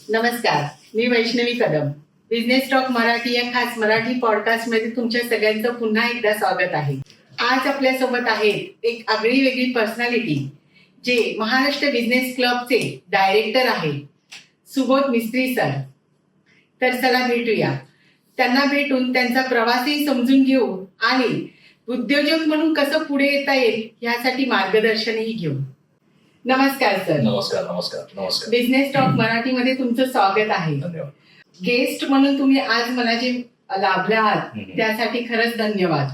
नमस्कार, मी Vaishnavi Kadam. Business talk Marathi या खास मराठी पॉडकास्टमध्ये तुमच्या सगळ्यांचं पुन्हा एकदा स्वागत आहे. आज आपल्यासोबत आहेत एक आगळी वेगळी पर्सनॅलिटी, जे महाराष्ट्र बिझनेस क्लबचे डायरेक्टर आहेत, सुबोध मिस्त्री सर. तर चला भेटूया. त्यांना भेटून त्यांचा प्रवासही समजून घेऊ आणि उद्योजक म्हणून कसं पुढे येता येईल यासाठी मार्गदर्शनही घेऊ. नमस्कार सर. नमस्कार नमस्कार नमस्कार. बिझनेस टॉक मराठीमध्ये तुमचं स्वागत आहे. धन्यवाद. गेस्ट म्हणून तुम्ही आज मला जे लाभला आहात त्यासाठी खरंच धन्यवाद.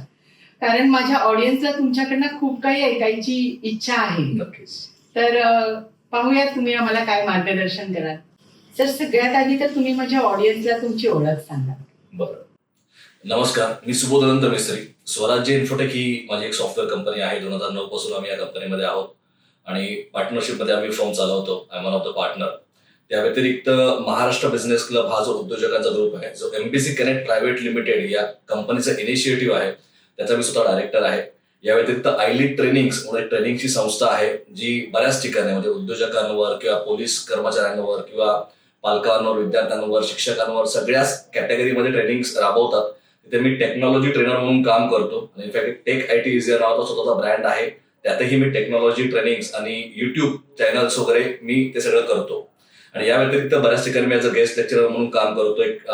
कारण माझ्या ऑडियन्सला तुमच्याकडनं खूप काही ऐकायची इच्छा आहे. नक्कीच. तर पाहूयात तुम्ही आम्हाला काय मार्गदर्शन कराल. सर, सगळ्यात आधी तर तुम्ही माझ्या ऑडियन्सला तुमची ओळख सांगा. बरं. नमस्कार, मी सुबोध अनंत मिस्त्री. स्वराज्य इन्फोटेक ही माझी एक सॉफ्टवेअर कंपनी आहे. 2009 पासून आम्ही या कंपनीमध्ये आहोत आणि पार्टनरशिपमध्ये आम्ही फर्म चालवतो. I am one of the partner. त्या व्यतिरिक्त महाराष्ट्र बिझनेस क्लब हा जो उद्योजकांचा ग्रुप आहे, जो MBC कनेक्ट प्रायव्हेट लिमिटेड या कंपनीचा इनिशिएटिव्ह आहे, त्याचा मी स्वतः डायरेक्टर आहे. या व्यतिरिक्त आयलीड ट्रेनिंग्स म्हणून एक ट्रेनिंगची संस्था आहे, जी बऱ्याच ठिकाणी म्हणजे उद्योजकांवर किंवा पोलीस कर्मचाऱ्यांवर किंवा पालकांवर, विद्यार्थ्यांवर, शिक्षकांवर सगळ्याच कॅटेगरीमध्ये ट्रेनिंग्स राबवतात. तिथे मी टेक्नॉलॉजी ट्रेनर म्हणून काम करतो आणि इनफॅक्ट टेक IT इझियर नावाचा स्वतःचा ब्रँड आहे. त्यातही मी टेक्नॉलॉजी ट्रेनिंग्स आणि युट्यूब चॅनल्स वगैरे मी ते सगळं करतो. आणि या व्यतिरिक्त बऱ्याच ठिकाणी मी ॲज अ गेस्ट लेक्चरर म्हणून काम करतो. एक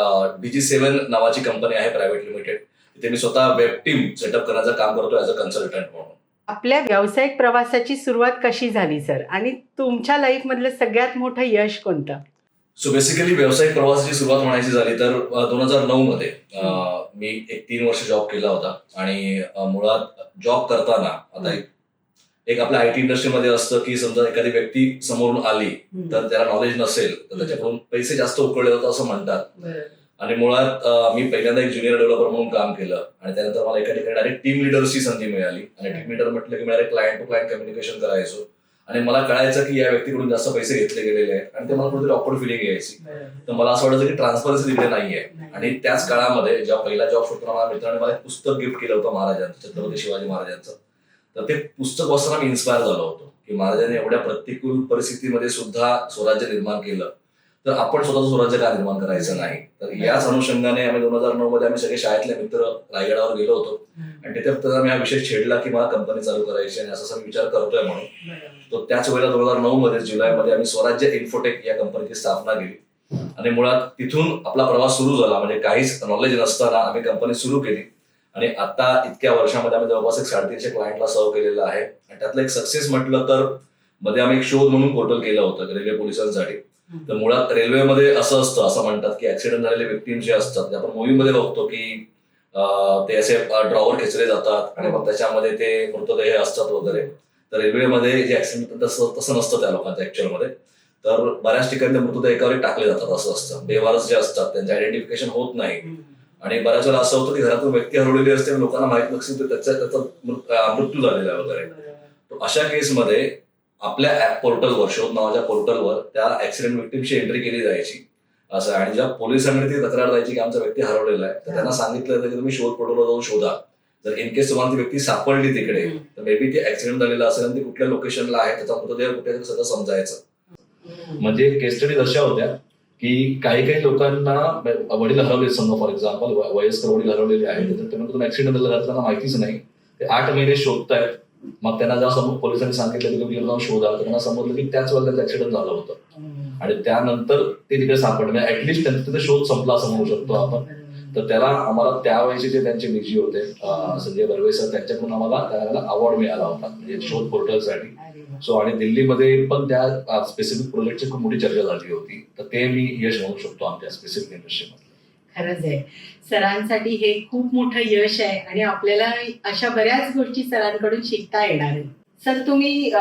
DG7 नावाची कंपनी आहे प्रायव्हेट लिमिटेड. तिथे मी स्वतः वेब टीम सेटअप करण्याचं काम करतो ॲज अ कन्सल्टंट म्हणून. आपल्या व्यावसायिक प्रवासाची सुरुवात कशी झाली सर, आणि तुमच्या लाईफ मधलं सगळ्यात मोठं यश कोणतं? सो बेसिकली व्यावसायिक प्रवासाची सुरुवात म्हणायची झाली तर 2009 मध्ये मी एक 3 वर्ष जॉब केला होता. आणि मुळात जॉब करताना आता एक आपल्या IT इंडस्ट्रीमध्ये असतं की समजा एखादी व्यक्ती समोरून आली तर त्याला नॉलेज नसेल तर त्याच्याकडून पैसे जास्त उकळले जातात असं म्हणतात. आणि मुळात मी पहिल्यांदा एक ज्युनियर डेव्हलपर म्हणून काम केलं आणि त्यानंतर मला एका ठिकाणी डायरेक्ट टीम लिडरची संधी मिळाली. आणि टीम लिडर म्हटलं की मी direct client to client communication करायचो. आणि मला कळायचं की या व्यक्तीकडून जास्त पैसे घेतले गेलेले आहेत आणि ते मला कुठेतरी ऑकवर्ड फिलिंग यायची. तर मला असं वाटायचं की ट्रान्सपरन्सी तिकडे नाहीये. आणि त्याच काळामध्ये जेव्हा पहिला जॉब शोधताना मला मित्राने मला एक पुस्तक गिफ्ट केलं होतं महाराजांचं, छत्रपती शिवाजी महाराजांचं. तर ते पुस्तक वाचताना मी इन्स्पायर झालो होतो की महाराजांनी एवढ्या प्रतिकूल परिस्थितीमध्ये सुद्धा स्वराज्य निर्माण केलं, तर आपण स्वतःचं स्वराज्य का निर्माण करायचं नाही. तर याच अनुषंगाने आम्ही 2009 मध्ये आम्ही सगळे शाळेतले मित्र रायगडावर गेलो होतो आणि तिथे आम्ही हा विषय छेडला की मला कंपनी चालू करायची आणि असा विचार करतोय म्हणून. तर त्याच वेळेला 2009 मध्ये जुलैमध्ये आम्ही स्वराज्य इन्फोटेक या कंपनीची स्थापना केली. आणि मुळात तिथून आपला प्रवास सुरू झाला. म्हणजे काहीच नॉलेज नसताना आम्ही कंपनी सुरू केली आणि आता इतक्या वर्षामध्ये आम्ही जवळपास एक 350 क्लायंटला सर्व्ह केलेलं आहे. आणि त्यातलं एक सक्सेस म्हटलं तर मध्ये आम्ही एक शोध म्हणून पोर्टल केलं होतं रेल्वे पोलिसांसाठी. तर मुळात रेल्वेमध्ये असं असतं, असं म्हणतात की ऍक्सिडेंट झालेले व्यक्ती जे असतात, आपण मूवीमध्ये बघतो की ते असे ड्रॉवर खेचले जातात आणि मग त्याच्यामध्ये ते मृतदेह असतात वगैरे. तर रेल्वेमध्ये जे ऍक्सिडेंट तसं नसतं त्या लोकांचं ऍक्च्युअलमध्ये. तर बऱ्याच ठिकाणी ते मृतदेह एकावर टाकले जातात. असं असतं, बेवारस जे असतात त्यांचं आयडेंटिफिकेशन होत नाही. आणि बऱ्याच वेळा असं होतं की घरातून व्यक्ती हरवलेली असते, लोकांना माहित नसेल तर त्याचा मृत्यू झालेला वगैरे. तर अशा केसमध्ये आपल्या ऍप पोर्टलवर, शोध नावाच्या पोर्टलवर त्या ऍक्सिडेंट विक्टिमची एंट्री केली जायची असं. आणि जेव्हा पोलिसांकडे ती तक्रार जायची की आमचा व्यक्ती हरवलेला आहे, तर त्यांना सांगितलं जातं की तुम्ही शोध पोर्टलवर जाऊन शोधा. जर इन केस तुम्हाला ती व्यक्ती सापडली तिकडे तर मे बी ती ऍक्सिडेंट झालेला असेल आणि ती कुठल्या लोकेशनला आहे, त्याचा मृतदेह कुठे सगळं समजायचं. म्हणजे केस स्टडी अशा होत्या की काही लोकांना वडील हरवले, समजा फॉर एक्झाम्पल वयस्कर वडील हरवलेले आहेत, तर त्यांना ऍक्सिडेंट झालेला त्यांना माहितीच नाही. ते 8 महिने शोधतायत. मग त्यांना जेव्हा समोर पोलिसांनी सांगितलं की तुम्ही जाऊन शोधा, तर त्यांना समजलं की त्याच वेळेला त्यांचं ऍक्सिडेंट झालं होतं. आणि त्यानंतर ते तिकडे सापडले. ऍटलिस्ट त्यांचा तिथे शोध संपला असं म्हणू शकतो आपण. तर त्याला आम्हाला त्यावेळेचे जे त्यांचे निजी होते संजय बर्वे सर, त्यांच्याकडून आम्हाला त्याला अवॉर्ड मिळाला होता म्हणजे शोध पोर्टलसाठी. सो आणि दिल्लीमध्ये पण त्या स्पेसिफिक प्रोजेक्टची खूप मोठी चर्चा झाली होती. तर ते मी यश म्हणू शकतो आमच्या स्पेसिफिक इंडस्ट्रीमध्ये. खरंच आहे, सरांसाठी हे खूप मोठं यश आहे आणि आपल्याला अशा बऱ्याच गोष्टी सरांकडून शिकता येणार आहे. सर, तुम्ही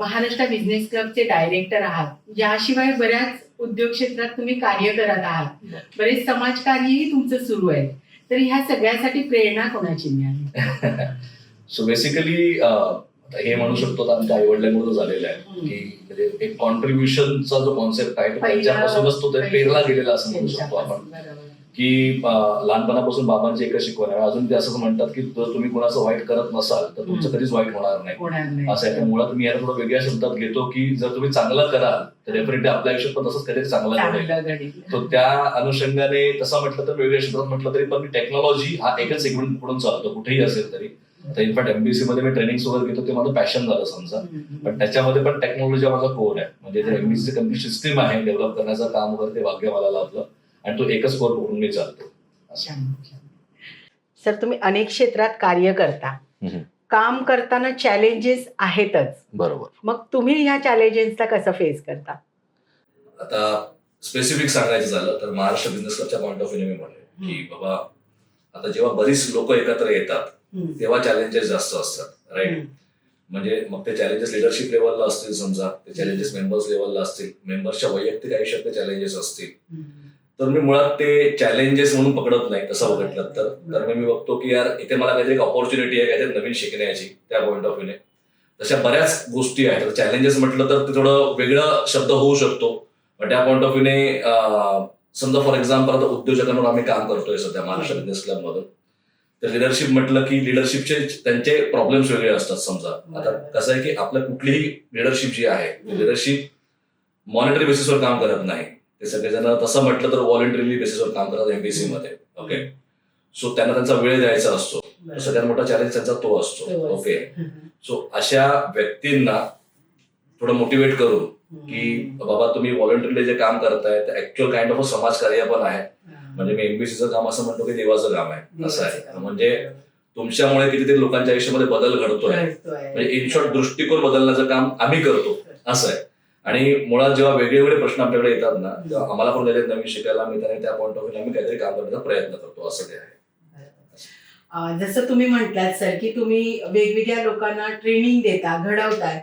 महाराष्ट्र बिझनेस क्लबचे डायरेक्टर आहात. याशिवाय बऱ्याच उद्योग क्षेत्रात तुम्ही कार्य करत आहात. बरेच समाजकार्यही तुमचं सुरू आहे. तर ह्या सगळ्यासाठी प्रेरणा कोणाची मिळाली? सो बेसिकली हे म्हणू शकतो आमच्या आई वडिलांमुळे झालेलं आहे की म्हणजे एक कॉन्ट्रीब्युशनचा जो कॉन्सेप्ट आहे त्यांच्यापासूनच तो पेरला गेलेला असं म्हणू शकतो आपण. की लहानपणापासून बाबांची एकच शिकवण आहे. अजून ते असं म्हणतात की जर तुम्ही कोणाचं वाईट करत नसाल तर तुमचं कधीच वाईट होणार नाही असं आहे. मुळात मी याला थोडं वेगळ्या शब्दात घेतो की जर तुम्ही चांगलं कराल तर डेफिनेटली आपल्या आयुष्यात पण तसंच काहीतरी चांगलं घडेल. तो त्या अनुषंगाने तसं म्हटलं तर वेगळ्या शब्दात म्हटलं तरी पण टेक्नॉलॉजी हा एकच सेगमेंट पुढून चालतो कुठेही असेल तरी. आता इनफॅक्ट एमबीसी मध्ये मी ट्रेनिंग वगैरे घेतो ते माझं पॅशन झालं समजा, पण त्याच्यामध्ये पण टेक्नॉलॉजी माझा कोर आहे. म्हणजे जे एमबीसी कम्प्लीट सिस्टीम आहे डेव्हलप करण्याचं काम वगैरे ते भाग्य मला लाभलं आणि तो एकच कोर पकडून मी चालतो. सर, तुम्ही अनेक क्षेत्रात कार्य करता, काम करताना चॅलेंजेस आहेतच, बरोबर. मग तुम्ही ह्या चॅलेंजेसला कसं फेस करता? आता स्पेसिफिक सांगायचं झालं तर महाराष्ट्र बिझनेस क्लबच्या पॉईंट ऑफ व्ह्यू मी म्हणेन की बाबा आता जेव्हा बरीच लोक एकत्र येतात तेव्हा चॅलेंजेस जास्त असतात, राईट. म्हणजे मग ते चॅलेंजेस लिडरशिप लेवलला असतील समजा, ते चॅलेंजेस मेंबर्स लेवलला असतील, मेंबर्सच्या वैयक्तिक आयुष्यात ते चॅलेंजेस असतील, तर मी मुळात ते चॅलेंजेस म्हणून पकडत नाही. तसं बघितलं तर मी बघतो की यार इथे मला काहीतरी एक ऑपॉर्च्युनिटी आहे काहीतरी नवीन शिकण्याची त्या पॉईंट ऑफ व्ह्यूने. तशा बऱ्याच गोष्टी आहेत. चॅलेंजेस म्हटलं तर ते थोडं वेगळा शब्द होऊ शकतो, पण त्या पॉईंट ऑफ व्ह्यूने समजा फॉर एक्झाम्पल आता उद्योजकांवर आम्ही काम करतोय सध्या महाराष्ट्र बिझनेस क्लबमधून, तर लिडरशिप म्हटलं की लिडरशिपचे त्यांचे प्रॉब्लेम्स वेगळे असतात. समजा आता कसं आहे की आपलं कुठलीही लिडरशिप जी आहे लिडरशिप मॉनिटरी बेसिसवर काम करत नाही. ते सगळेजण तसं म्हटलं तर व्हॉलंटरीली बेसिसवर काम करतात एमबीसी मध्ये. ओके, सो त्यांना त्यांचा वेळ द्यायचा असतो. सगळ्यात मोठा चॅलेंज त्यांचा तो असतो. ओके, सो अशा व्यक्तींना थोडं मोटिवेट करून की बाबा तुम्ही व्हॉलंटरीली जे काम करताय ते ऍक्च्युअल काइंड ऑफ समाजकार्य पण आहे. म्हणजे मी एमबीसीचं काम असं म्हणतो की देवाचं काम आहे असं आहे. म्हणजे तुमच्यामुळे कितीतरी लोकांच्या आयुष्यामध्ये बदल घडतोय. म्हणजे इन शॉर्ट दृष्टिकोन बदलण्याचं काम आम्ही करतो असं आहे. आणि मुळात जेव्हा वेगवेगळे प्रश्न आपल्याकडे येतात ना तेव्हा आम्हाला पण काहीतरी नवीन शिकायला मिळतं आणि त्या पॉईंट ऑफ व्ह्यू आम्ही काहीतरी काम करण्याचा प्रयत्न करतो असं ते आहे. जसं तुम्ही म्हटलात सर की तुम्ही वेगवेगळ्या लोकांना ट्रेनिंग देता, घडवताय,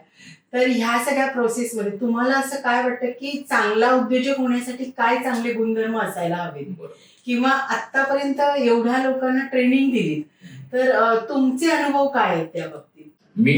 तर ह्या सगळ्या प्रोसेसमध्ये तुम्हाला असं काय वाटतं की चांगला उद्योजक होण्यासाठी काय चांगले गुणधर्म असायला हवेत, किंवा आतापर्यंत एवढ्या लोकांना ट्रेनिंग दिली तर तुमचे अनुभव काय आहेत त्या बाबतीत? मी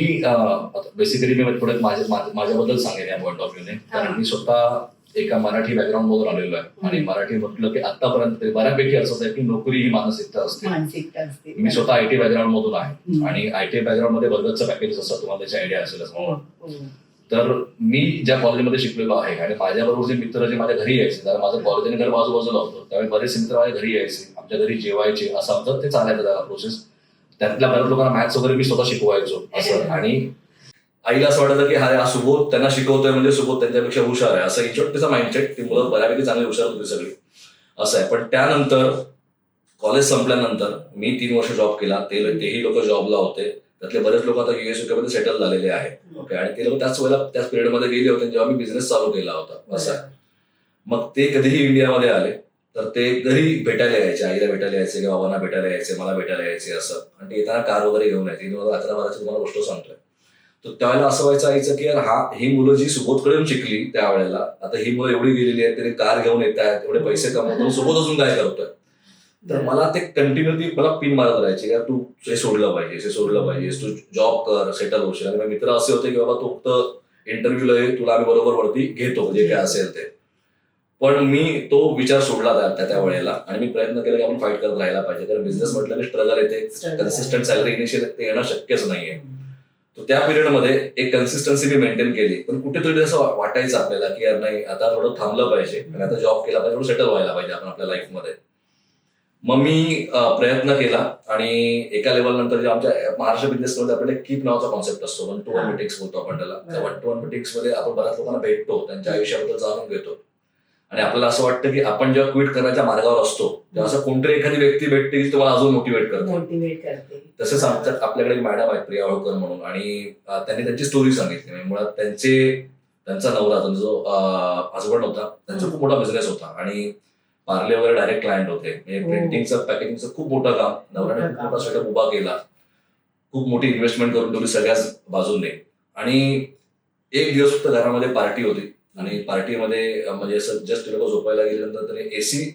बेसिकली मी थोडं माझ्याबद्दल सांगेन या पॉईंट ऑफ व्ह्यूने. कारण मी स्वतः एका मराठी बॅकग्राऊंड मधून आलेलो आहे आणि मराठी म्हटलं की आतापर्यंत बऱ्यापैकी असं आहे की नोकरी ही मानसिकता असते. मी स्वतः आयटी बॅकग्राऊंड मधून आहे आणि आयटी बॅकग्राऊंड मध्ये बरगतचं पॅकेज असतं, तुम्हाला त्याची आयडिया असेल असं. तर मी ज्या कॉलेजमध्ये शिकलेलो आहे आणि माझ्याबरोबर जे मित्र जे माझ्या घरी यायचे, कारण माझं कॉलेज आणि घर बाजूबाजूला होतं, त्यावेळी बरेच मित्र माझ्या घरी यायचे, आमच्या घरी जेवायचे, असं आमचं ते चालायचं त्याला प्रोसेस. त्यातल्या बऱ्याच लोकांना मॅथ्स वगैरे मी स्वतः शिकवायचो असं. आणि आईला असं वाटतं की हा सुबोध त्यांना शिकवतोय म्हणजे सुबोध त्यांच्यापेक्षा हुशार आहे असं इनशॉर्ट तिचा माइंडसेट. ती मुलं बऱ्यापैकी चांगली हुशार होती सगळी असं आहे. पण त्यानंतर कॉलेज संपल्यानंतर मी 3 वर्ष जॉब केला. तेही लोक जॉबला होते. त्यातले बरेच लोक आता युएस मध्ये सेटल झालेले आहेत. ओके, आणि ते लोक त्याच वेळेला त्याच पिरियडमध्ये गेले होते जेव्हा मी बिझनेस चालू केला होता असं आहे. मग ते कधीही इंडियामध्ये आले तर ते घरी भेटायला यायचे, आईला भेटायला यायचे किंवा बाबांना भेटायला यायचे, मला भेटायला यायचे असं. आणि ते येताना कार वगैरे घेऊन यायचे. 11-12ची तुम्हाला गोष्ट सांगतोय. तर त्यावेळेला असं व्हायचं आईचं की यार ही मुलं जी सुबोधकडून शिकली त्यावेळेला, आता ही मुलं एवढी गेलेली आहेत, तरी कार घेऊन येत आहेत, एवढे पैसे कमवतो, सुबोध अजून काय करतोय. तर मला ते कंटिन्युअली मला पिन मारत राहायचे की तू हे सोडलं पाहिजेस, तू जॉब कर, सेटल होशील. आणि मित्र असे होते की बाबा तू फक्त इंटरव्ह्यूला ये, तुला आम्ही बरोबर वरती घेतो जे काय असेल ते. पण मी तो विचार सोडला त्या वेळेला आणि मी प्रयत्न केला की आपण फाईट करत राहायला पाहिजे. कारण बिझनेस म्हटलं की स्ट्रगल येते, कन्सिस्टंट सॅलरी इनिशियल ते येणं शक्यच नाहीये. तर त्या पिरियडमध्ये एक कन्सिस्टन्सी मी मेंटेन केली. पण कुठेतरी असं वाटायचं आपल्याला की यार नाही, आता थोडं थांबलं पाहिजे आणि आता जॉब केला पाहिजे, थोडं सेटल व्हायला पाहिजे आपण आपल्या लाईफमध्ये. मग मी प्रयत्न केला आणि एका लेवल नंतर जे आमच्या महाराष्ट्र बिझनेस मध्ये आपल्याला कीप नावाचा कॉन्सेप्ट असतो, 1-to-1 मीटिंग्स बोलतो आपण त्याला. त्या 1-to-1 मीटिंग्स मध्ये आपण बऱ्याच लोकांना भेटतो, त्यांच्या आयुष्याबद्दल जाणून घेतो आणि आपल्याला असं वाटतं की आपण जेव्हा क्विट करण्याच्या मार्गावर असतो तेव्हा असं कोणतरी एखादी व्यक्ती भेटते की तुम्हाला अजून मोटिवेट करते. तसंच आपल्याकडे मॅडम आहेत प्रिया होळकर म्हणून, आणि त्यांनी त्यांची स्टोरी सांगितली. मुळात त्यांचा नवरा, त्यांचा जो हजबंड होता, त्यांचा खूप मोठा बिझनेस होता आणि पार्ले वगैरे डायरेक्ट क्लायंट होते. प्रिंटिंगचं पॅकेजिंगचं खूप मोठं काम नवऱ्याने खूप मोठा सेटअप उभा केला, खूप मोठी इन्व्हेस्टमेंट करून ठेवली सगळ्याच बाजूने. आणि एक दिवस फक्त घरामध्ये पार्टी होती आणि पार्टीमध्ये म्हणजे असं जस्ट लोक झोपायला गेल्यानंतर त्याने एसी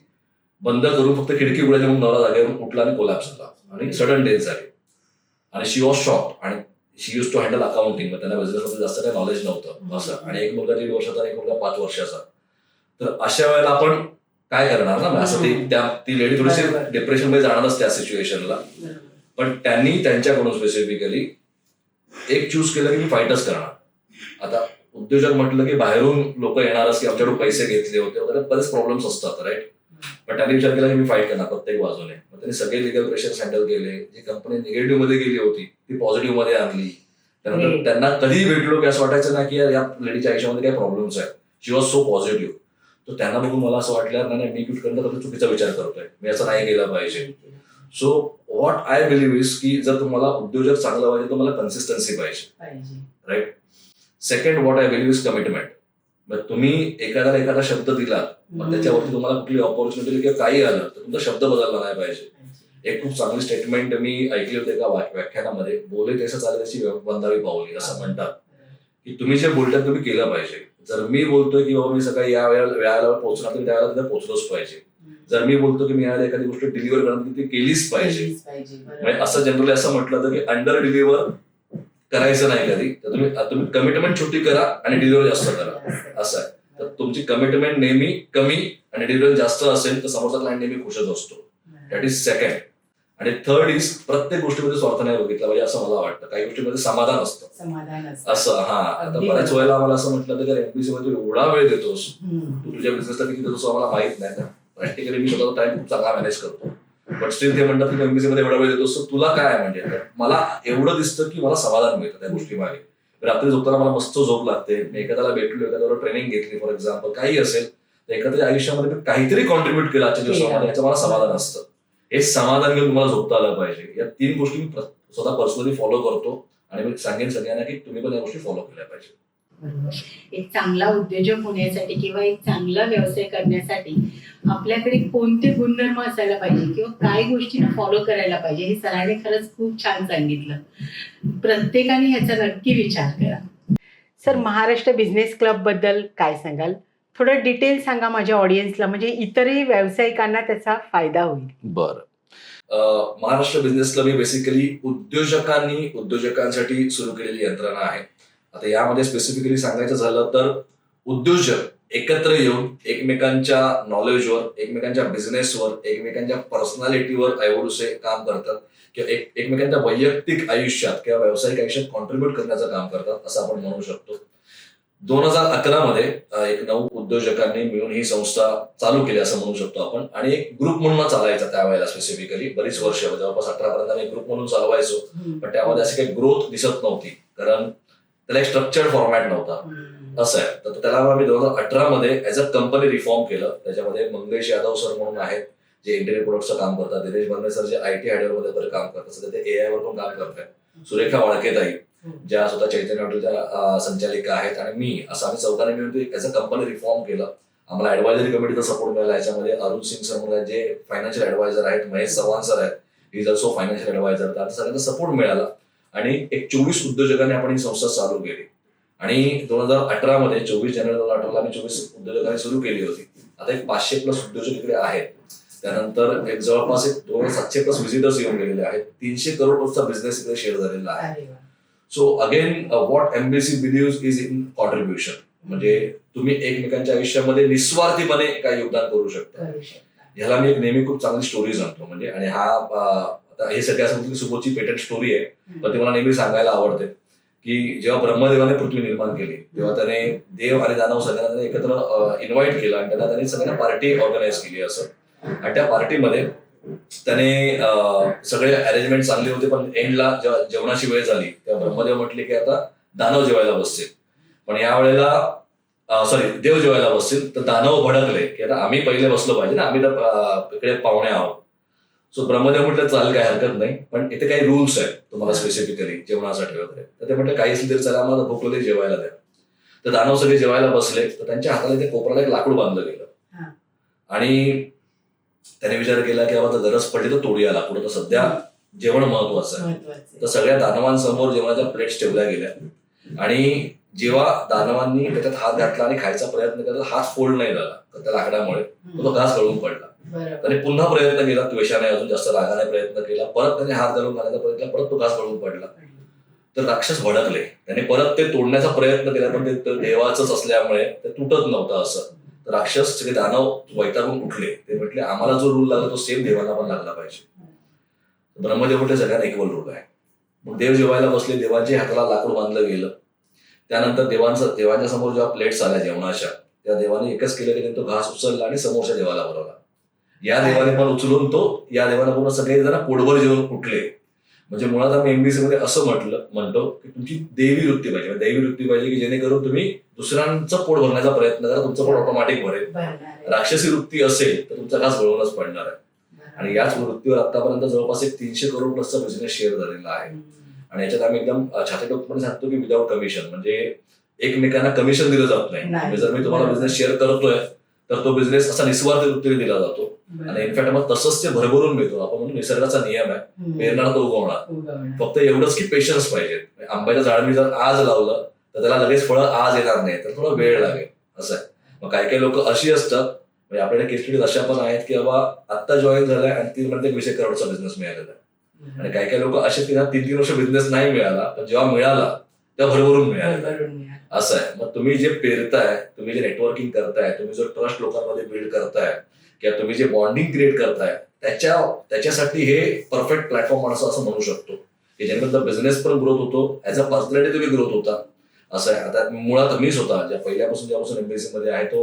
बंद करून फक्त खिडकी उघडायची म्हणून नवरा जागेवरून उठला आणि कोलॅप्स झाला आणि सडन डेथ झाली. आणि शी वॉज शॉक्ड आणि शी यूज टू हँडल अकाउंटिंग, त्यांना बिझनेसमध्ये जास्त काही नॉलेज नव्हतं असं. आणि एक मुलगा 1.5 वर्षाचा आणि एक मुलगा 5 वर्षाचा. तर अशा वेळेला आपण काय करणार ना, असं ती लेडी थोडीशी बरोबर. डिप्रेशन मध्ये जाणारच त्या सिच्युएशनला. पण त्यांनी त्यांच्याकडून स्पेसिफिकली एक चूज केलं की मी फाईटच करणार. आता उद्योजक म्हटलं की बाहेरून लोक येणारच की आमच्याकडून पैसे घेतले होते वगैरे बरेच प्रॉब्लेम्स असतात, राईट. पण त्यांनी विचार केला की मी फाईट करणार प्रत्येक बाजूने. मग त्यांनी सगळे लिगल प्रेशर्स हँडल केले. जी कंपनी निगेटिव्ह मध्ये गेली होती ती पॉझिटिव्ह मध्ये आणली. त्यानंतर त्यांना कधीही भेटलो की असं वाटायचं ना की या लेडीच्या आयुष्यामध्ये काही प्रॉब्लेम्स आहेत. शी वॉज सो पॉझिटिव्ह. तर त्यांना बघून मला असं वाटलं नाही मी क्विट करणं चुकीचा विचार करतोय, मी असं नाही केलं पाहिजे. So what I believe is की जर तुम्हाला उद्योजक चांगला पाहिजे तर तुम्हाला कन्सिस्टन्सी पाहिजे, right. Second what I believe is commitment. मग तुम्ही एखादा शब्द दिला, मग त्याच्यावरती तुम्हाला कुठली ऑपॉर्च्युनिटी किंवा काही आलं तर तुमचा शब्द बदलला नाही पाहिजे. एक खूप चांगली स्टेटमेंट मी ऐकली होती एका व्याख्यानामध्ये, बोले तसं चालेल त्याची बंधावी पावली असं म्हणतात की तुम्ही जे बोलतात तुम्ही केलं पाहिजे. जर मी बोलतोय की बाबा मी सकाळी या वेळेला पोहोचणार तर त्यावेळेला तिथे पोहोचलोच पाहिजे. जर मी बोलतो की मी यावेळेला एखादी गोष्ट डिलिव्हर करणार ती केलीच पाहिजे. म्हणजे असं जनरली असं म्हटलं जातं की अंडर डिलिव्हर करायचं नाही कधी. तर तुम्ही कमिटमेंट छोटी करा आणि डिलिव्हर जास्त करा, असं आहे. तर तुमची कमिटमेंट नेहमी कमी आणि डिलिव्हर जास्त असेल तर समोरचा क्लायंट नेहमी खुशच असतो. That is second. आणि थर्ड इज प्रत्येक गोष्टीमध्ये स्वार्थ नाही बघितला पाहिजे असं मला वाटतं. काही गोष्टीमध्ये समाधान असतं असं. आता बऱ्याच वेळेला आम्हाला असं म्हटलं तर एमपीसी मध्ये तू एवढा वेळ देतोस, तू तुझ्या बिझनेसला किती देतोस आम्हाला माहित नाही. प्रॅक्टिकली मी स्वतःचा टाइम खूप चांगला मॅनेज करतो, बट स्टील ते म्हणतात की एमपीसी मध्ये एवढा वेळ देतोस तुला काय म्हणजे. मला एवढं दिसतं की मला समाधान मिळतं त्या गोष्टी मागे. रात्री झोपताना मला मस्त झोप लागते. मी एखाद्याला भेटलो, एखाद्यावर ट्रेनिंग घेतली फॉर एक्झाम्पल, काही असेल तर एखाद्या आयुष्यामध्ये मी काहीतरी कॉन्ट्रीब्युट केलं आजच्या दिवसामध्ये, याचं मला समाधान असतं. हे समाधान घेऊन तुम्हाला झोपता आलं पाहिजे. या 3 गोष्टी मी स्वतः पर्सनली फॉलो करतो आणि मी सांगेन सगळ्यांना की तुम्ही पण या गोष्टी फॉलो केल्या पाहिजे. बरोबर. एक चांगला उद्योजक होण्यासाठी किंवा एक चांगला व्यवसाय करण्यासाठी आपल्याकडे कोणते गुणधर्म असायला पाहिजे किंवा काय गोष्टींना फॉलो करायला पाहिजे हे सरांनी खरंच खूप छान सांगितलं. प्रत्येकाने ह्याचा नक्की विचार करा. सर, महाराष्ट्र बिझनेस क्लब बद्दल काय सांगाल? थोडं डिटेल सांगा माझ्या ऑडियन्सला, म्हणजे इतरही व्यावसायिकांना त्याचा फायदा होईल. बरं. महाराष्ट्र बिझनेस क्लब ही बेसिकली उद्योजकांसाठी सुरू केलेली यंत्रणा आहे. आता यामध्ये स्पेसिफिकली सांगायचं झालं तर उद्योजक एकत्र येऊन एकमेकांच्या नॉलेजवर, एकमेकांच्या बिझनेसवर, एकमेकांच्या पर्सनॅलिटीवर ऐवढूसे काम करतात किंवा एकमेकांच्या वैयक्तिक आयुष्यात किंवा व्यावसायिक आयुष्यात कॉन्ट्रीब्युट करण्याचं काम करतात असं आपण म्हणू शकतो. 2011 मध्ये एक 9 उद्योजकांनी मिळून ही संस्था चालू केली असं म्हणू शकतो आपण. आणि एक ग्रुप म्हणून चालायचा त्यावेळेला स्पेसिफिकली बरीच वर्ष, जवळपास 18 पर्यंत आम्ही ग्रुप म्हणून चालवायचो. पण त्यामध्ये अशी काही ग्रोथ दिसत नव्हती कारण त्याला एक स्ट्रक्चर्ड फॉर्मॅट नव्हता, असं आहे. तर त्याला आम्ही 2018 मध्ये ऍज अ कंपनी रिफॉर्म केलं. त्याच्यामध्ये मंगेश यादव सर म्हणून आहेत जे इंटेरियर प्रोडक्टचं काम करतात, दिनेश बर्मे सर जे IT हार्डवेअर मध्ये वगैरे काम करतात, सध्या ते AI वर पण काम करतात, सुरेखा वाळकेताई ज्या स्वतः चैतन्य हॉटेलच्या संचालिका आहेत, आणि मी, असं आम्ही चौघांनी मिळून ऍज अ कंपनी रिफॉर्म केलं. आम्हाला ऍडवायझरी कमिटीचा सपोर्ट मिळाला. याच्यामध्ये अरुण सिंग सर म्हणून जे फायनान्शियल ऍडवायझर आहेत, महेश चव्हाण सर आहेत, इज ऑल्सो फायनान्शियल ऍडवायझर. तर सगळ्यांचा सपोर्ट मिळाला आणि एक 24 उद्योजकांनी आपण ही संस्था चालू केली. आणि 2018 मध्ये 24 जानेवारी 2018 आम्ही 24 उद्योजकांनी सुरू केली होती. आता एक 500+ उद्योजक इकडे आहेत. त्यानंतर एक जवळपास 2700+ व्हिजिटर्स येऊन गेलेले आहेत. 300 करोडचा बिझनेस इकडे शेअर झालेला आहे. So again what MBC believes is in contribution. म्हणजे तुम्ही एकमेकांच्या आयुष्यामध्ये निस्वार्थीपणे काय योगदान करू शकता. ह्याला मी एक नेहमी खूप चांगली स्टोरी सांगतो. म्हणजे आणि हे सगळ्या सांगतो सुबोधची पेटेंट स्टोरी आहे, पण ती मला नेहमी सांगायला आवडते. की जेव्हा ब्रह्मदेवाने पृथ्वी निर्माण केली तेव्हा त्याने देव आणि दानव सगळ्यांना एकत्र इन्व्हाइट केलं आणि त्यांनी सगळ्यांना पार्टी ऑर्गनाईज केली असं. आणि त्या पार्टीमध्ये त्याने सगळे अरेंजमेंट चांगले होते, पण एंडला जेव्हा जेवणाची वेळ झाली तेव्हा ब्रह्मदेव म्हटले की आता दानव जेवायला बसतील. पण यावेळेला देव जेवायला बसतील तर दानव भडकले की आता आम्ही पहिले बसलो पाहिजे ना, आम्ही तर इकडे पाहुणे आहोत. सो ब्रह्मदेव म्हटलं चालेल, काही हरकत नाही, पण इथे काही रूल्स आहेत तुम्हाला स्पेसिफिकली जेवणासाठी वगैरे. तर ते म्हटलं काही असेल तरी चला आम्हाला भूक लागली, जेवायला द्या. तर दानव सगळे जेवायला बसले तर त्यांच्या हाताला ते कोपऱ्याला एक लाकूड बांधलं गेलं. आणि त्याने विचार केला की बाबा गरज पडली तर तोडूया लाकूड, तर सध्या जेवण महत्वाचं आहे. तर सगळ्या दानवांसमोर जेवणाच्या प्लेट्स ठेवल्या गेल्या. आणि जेव्हा दानवांनी त्याच्यात हात घातला आणि खायचा प्रयत्न केला, हात फोल्ड नाही झाला त्या लाकडामुळे, तो घास गळून पडला. त्याने पुन्हा प्रयत्न केला, त्वेषाने अजून जास्त रागाने प्रयत्न केला, परत त्याने हात घालून घालायचा प्रयत्न, परत तो घास गळून पडला. तर राक्षस भडकले. त्याने परत ते तोडण्याचा प्रयत्न केला, पण ते देवाचंच असल्यामुळे ते तुटत नव्हतं असं. तर राक्षस सगळे दानव वैतागून उठले. ते म्हटले आम्हाला जो रूल लागला तो सेम देवांना पण लागला पाहिजे. ब्रह्मदेव म्हटले सगळ्यांना इक्वल रूल आहे. मग देव जेवायला बसले. देवांच्या हाताला लाकूड बांधलं गेलं. त्यानंतर देवांच्या समोर जेव्हा प्लेट्स आल्या जेवणाच्या, त्या देवाने एकच केलं की तो घास उचलला आणि समोरच्या देवाला बोलवला. या देवाने पण उचलून तो या देवाला पूर्ण सगळे जण पोटभर जेवण उठले. म्हणजे मुळात आम्ही एमबीसी मध्ये असं म्हणतो की तुमची देवी वृत्ती पाहिजे. दैवी वृत्ती पाहिजे की जेणेकरून तुम्ही दुसऱ्यांचं पोट भरण्याचा प्रयत्न करा, तुमचं पोट ऑटोमॅटिक भरेल. राक्षसी वृत्ती असेल तर तुमचा घास बळवूनच पडणार आहे. आणि याच वृत्तीवर आतापर्यंत जवळपास 300 करोड प्लसचा बिझनेस शेअर झालेला आहे. आणि याच्यात आम्ही एकदम छाती टोकपणे सांगतो की विदाऊट कमिशन, म्हणजे एकमेकांना कमिशन दिलं जात नाही. जर मी तुम्हाला बिझनेस शेअर करतोय तर तो बिझनेस असा निस्वार्थ वृत्तीने दिला जातो. आणि इनफॅक्ट मग तसंच ते भरभरून मिळतो. आपण म्हणून निसर्गाचा नियम आहे, पेरणार तो उगवणार. फक्त एवढंच की पेशन्स पाहिजे. आंब्याच्या झाड मी जर आज लावलं तर त्याला लगेच फळं आज येणार नाही, तर थोडा वेळ लागेल असं आहे. मग काही काही लोक अशी असतात, म्हणजे आपल्याकडे केस स्टडीज अशा पण आहेत की बाबा आत्ता जॉईन झालाय आणि 3 महिन्यात 20 करोडचा बिझनेस मिळालेला आहे. आणि काही काही लोक असे की 3-3 वर्ष बिझनेस नाही मिळाला, पण जेव्हा मिळाला तेव्हा भरभरून मिळाला. असं आहे. मग तुम्ही जे पेरताय, तुम्ही जे नेटवर्किंग करताय, तुम्ही जो ट्रस्ट लोकांमध्ये बिल्ड करताय किंवा तुम्ही जे बॉन्डिंग क्रिएट करताय, त्याच्यासाठी हे परफेक्ट प्लॅटफॉर्म असं म्हणू शकतो की ज्यानंतर बिझनेस पण ग्रोथ होतो, ऍज अ पर्सनॅलिटी तुम्ही ग्रोथ होता. असं आहे. आता मुळात मीच होता जेव्हापासून एमबीसी मध्ये आहे तो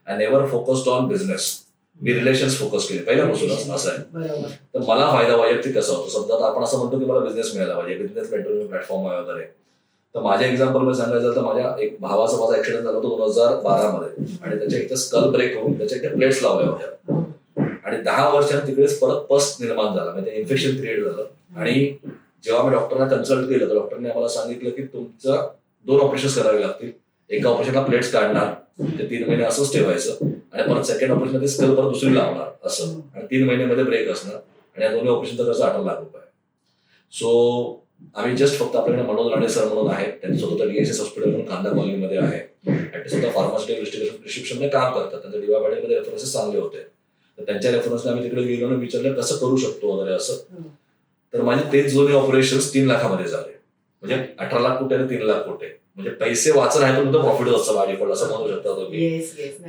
I never focused on business. Me relations focus केले पहिल्यापासूनच. असं आहे. तर मला फायदा वैयक्तिक कसा होतो, समजा आपण असं म्हणतो की मला बिझनेस मिळाला पाहिजे, बिझनेस मेंटरशिप प्लॅटफॉर्म आहे वगैरे. तर माझ्या एक्झाम्पल मध्ये सांगायचं तर माझ्या एक भावाचा माझा ऍक्सिडेंट झाला होता 2012 मध्ये. आणि त्याच्या इथे स्कल ब्रेक होऊन त्याच्या इथे प्लेट्स लावल्या होत्या. आणि 10 वर्षांनी तिकडेच परत पस निर्माण झाला, म्हणजे इन्फेक्शन क्रिएट झालं. आणि जेव्हा मी डॉक्टरना कन्सल्ट केलं तर डॉक्टरने आम्हाला सांगितलं की तुमचं 2 ऑपरेशन करावे लागतील. एका ऑपरेशनला प्लेट्स काढणार, ते 3 महिने असंच ठेवायचं आणि परत सेकंड ऑपरेशन मध्ये स्कल परत दुसरी लावणार असं. आणि 3 महिन्यामध्ये ब्रेक असणार. आणि या दोन्ही ऑपरेशनचा खर्च 18 लाख रुपये. सो आम्ही जस्ट फक्त आपल्याकडे मनोज राणे सर म्हणून आहेत, त्यांनी स्वतः DSS हॉस्पिटल म्हणून खांदा कॉलनीमध्ये आहे. आणि ते स्वतः फार्मास्युटिकल प्रिस्क्रिप्शन मध्ये काम करतात. त्यांचे DYमध्ये रेफरन्सेस चांगले होते. तर त्यांच्या रेफरन्सने आम्ही तिकडे गेलो आणि विचारलं कसं करू शकतो वगैरे असं. तर माझे तेच दोन्ही ऑपरेशन्स 3 लाखामध्ये झाले. म्हणजे 18 लाख कुठे आणि 3 लाख कुठे, म्हणजे पैसे वाचन आहे तो प्रॉफिट असतं माझ्याकडे असं म्हणू शकता तुम्ही.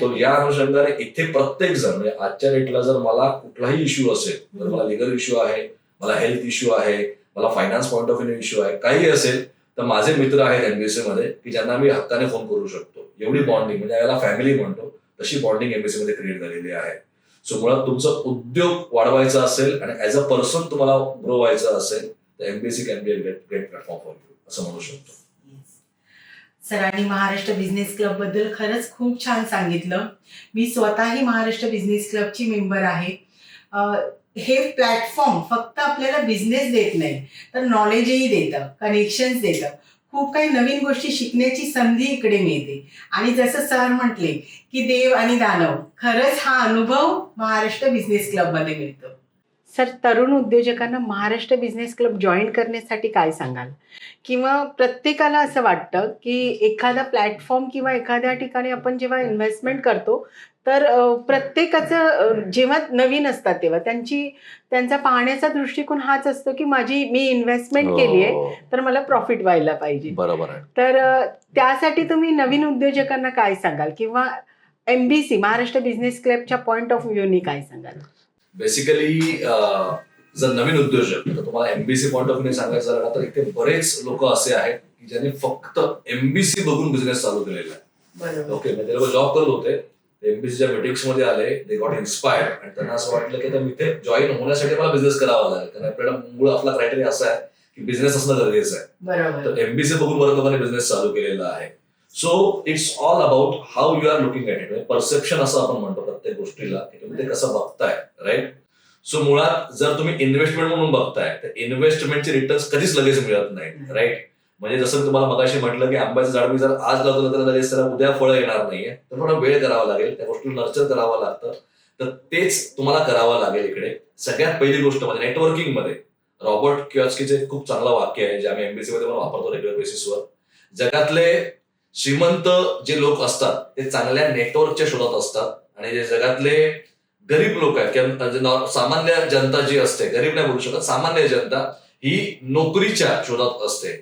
तो या अनुषंगाने इथे प्रत्येक जण, म्हणजे आजच्या डेटला जर मला कुठलाही इश्यू असेल, जर मला लिगल इश्यू आहे, मला हेल्थ इश्यू आहे, मला finance point of view issue आहे, काही असेल तर माझे मित्र आहेत एमबीसी मध्ये की ज्यांना मी हक्काने फोन करू शकतो. एवढी बॉन्डिंग, म्हणजे याला फॅमिली म्हणतो, तशी बॉन्डिंग एमबीसी मध्ये क्रिएट झालेली आहे. सो मुळात तुमचं उद्योग वाढवायचा असेल आणि ऍज अ पर्सन तुम्हाला ग्रो व्हायचं असेल तर MBC can be a great platform for you असं म्हणू शकतो. सरांनी महाराष्ट्र बिझनेस क्लब बद्दल खरंच खूप छान सांगितलं. मी स्वतःही महाराष्ट्र बिझनेस क्लबची मेंबर आहे. हे प्लॅटफॉर्म फक्त आपल्याला बिझनेस देत नाही तर नॉलेजही देतं, कनेक्शन्स देतं, खूप काही नवीन गोष्टी शिकण्याची संधी इकडे मिळते. आणि जसं सर म्हटले की देव आणि दानव, खरंच हा अनुभव महाराष्ट्र बिझनेस क्लबमध्ये मिळतो. सर, तरुण उद्योजकांना महाराष्ट्र बिझनेस क्लब जॉईन करण्यासाठी काय सांगाल? किंवा प्रत्येकाला असं वाटतं की एखादा प्लॅटफॉर्म किंवा एखाद्या ठिकाणी आपण जेव्हा इन्व्हेस्टमेंट करतो तर प्रत्येकाचं जेव्हा नवीन असतात तेव्हा त्यांचा पाहण्याचा दृष्टिकोन हाच असतो की मी इन्व्हेस्टमेंट केली आहे तर मला प्रॉफिट व्हायला पाहिजे. बरोबर आहे. तर त्यासाठी तुम्ही नवीन उद्योजकांना काय सांगाल किंवा एमबीसी महाराष्ट्र बिझनेस क्लबच्या पॉईंट ऑफ व्ह्यूनी काय सांगाल? बेसिकली जर नवीन उद्योजक तर तुम्हाला एमबीसी पॉईंट ऑफ व्ह्यू सांगायचं झालं तर इथे बरेच लोक असे आहेत की ज्यांनी फक्त एमबीसी बघून बिझनेस चालू केलेला आहे. ओके, म्हणजे लोक जॉब करत होते, एमबीसीच्या मीटिंग्स मध्ये आले, दे गॉट इन्स्पायर्ड आणि त्यांना असं वाटलं की आता इथे जॉईन होण्यासाठी मला बिझनेस करावा लागेल. कारण आपल्याला मूळ आपला क्रायटेरिया असा आहे की बिझनेस असणं गरजेचं आहे. तर एमबीसी बघून बऱ्याच लोकांनी बिझनेस चालू केलेला आहे. So it's all about how you are looking at it. Perception असं आपण म्हणतो प्रत्येक गोष्टीला की तुम्ही ते कसं बघताय, राईट. सो मुळात जर तुम्ही इन्व्हेस्टमेंट म्हणून बघताय तर इन्व्हेस्टमेंटचे रिटर्न्स कधीच लगेच मिळत नाहीत, राईट. म्हणजे जसं तुम्हाला मगाशी म्हटलं की आंब्याचं झाड मी जर आज लावलं तर लगेच त्याला उद्या फळं येणार नाहीये, तर थोडा वेळ करावा लागेल, त्या गोष्टीला नर्चर करावं लागतं. तर तेच तुम्हाला करावं लागेल इकडे. सगळ्यात पहिली गोष्ट म्हणजे नेटवर्किंग मध्ये रॉबर्ट कियोस्कीचे खूप चांगलं वाक्य आहे जे आम्ही एमबीसी मध्ये पण वापरतो रेग्युलर बेसिसवर. जगातले श्रीमंत जे लोक असतात ते चांगल्या नेटवर्कच्या शोधात असतात आणि जे जगातले गरीब लोक आहेत किंवा सामान्य जनता जी असते, गरीब नाही बोलू शकत, सामान्य जनता ही नोकरीच्या शोधात असते.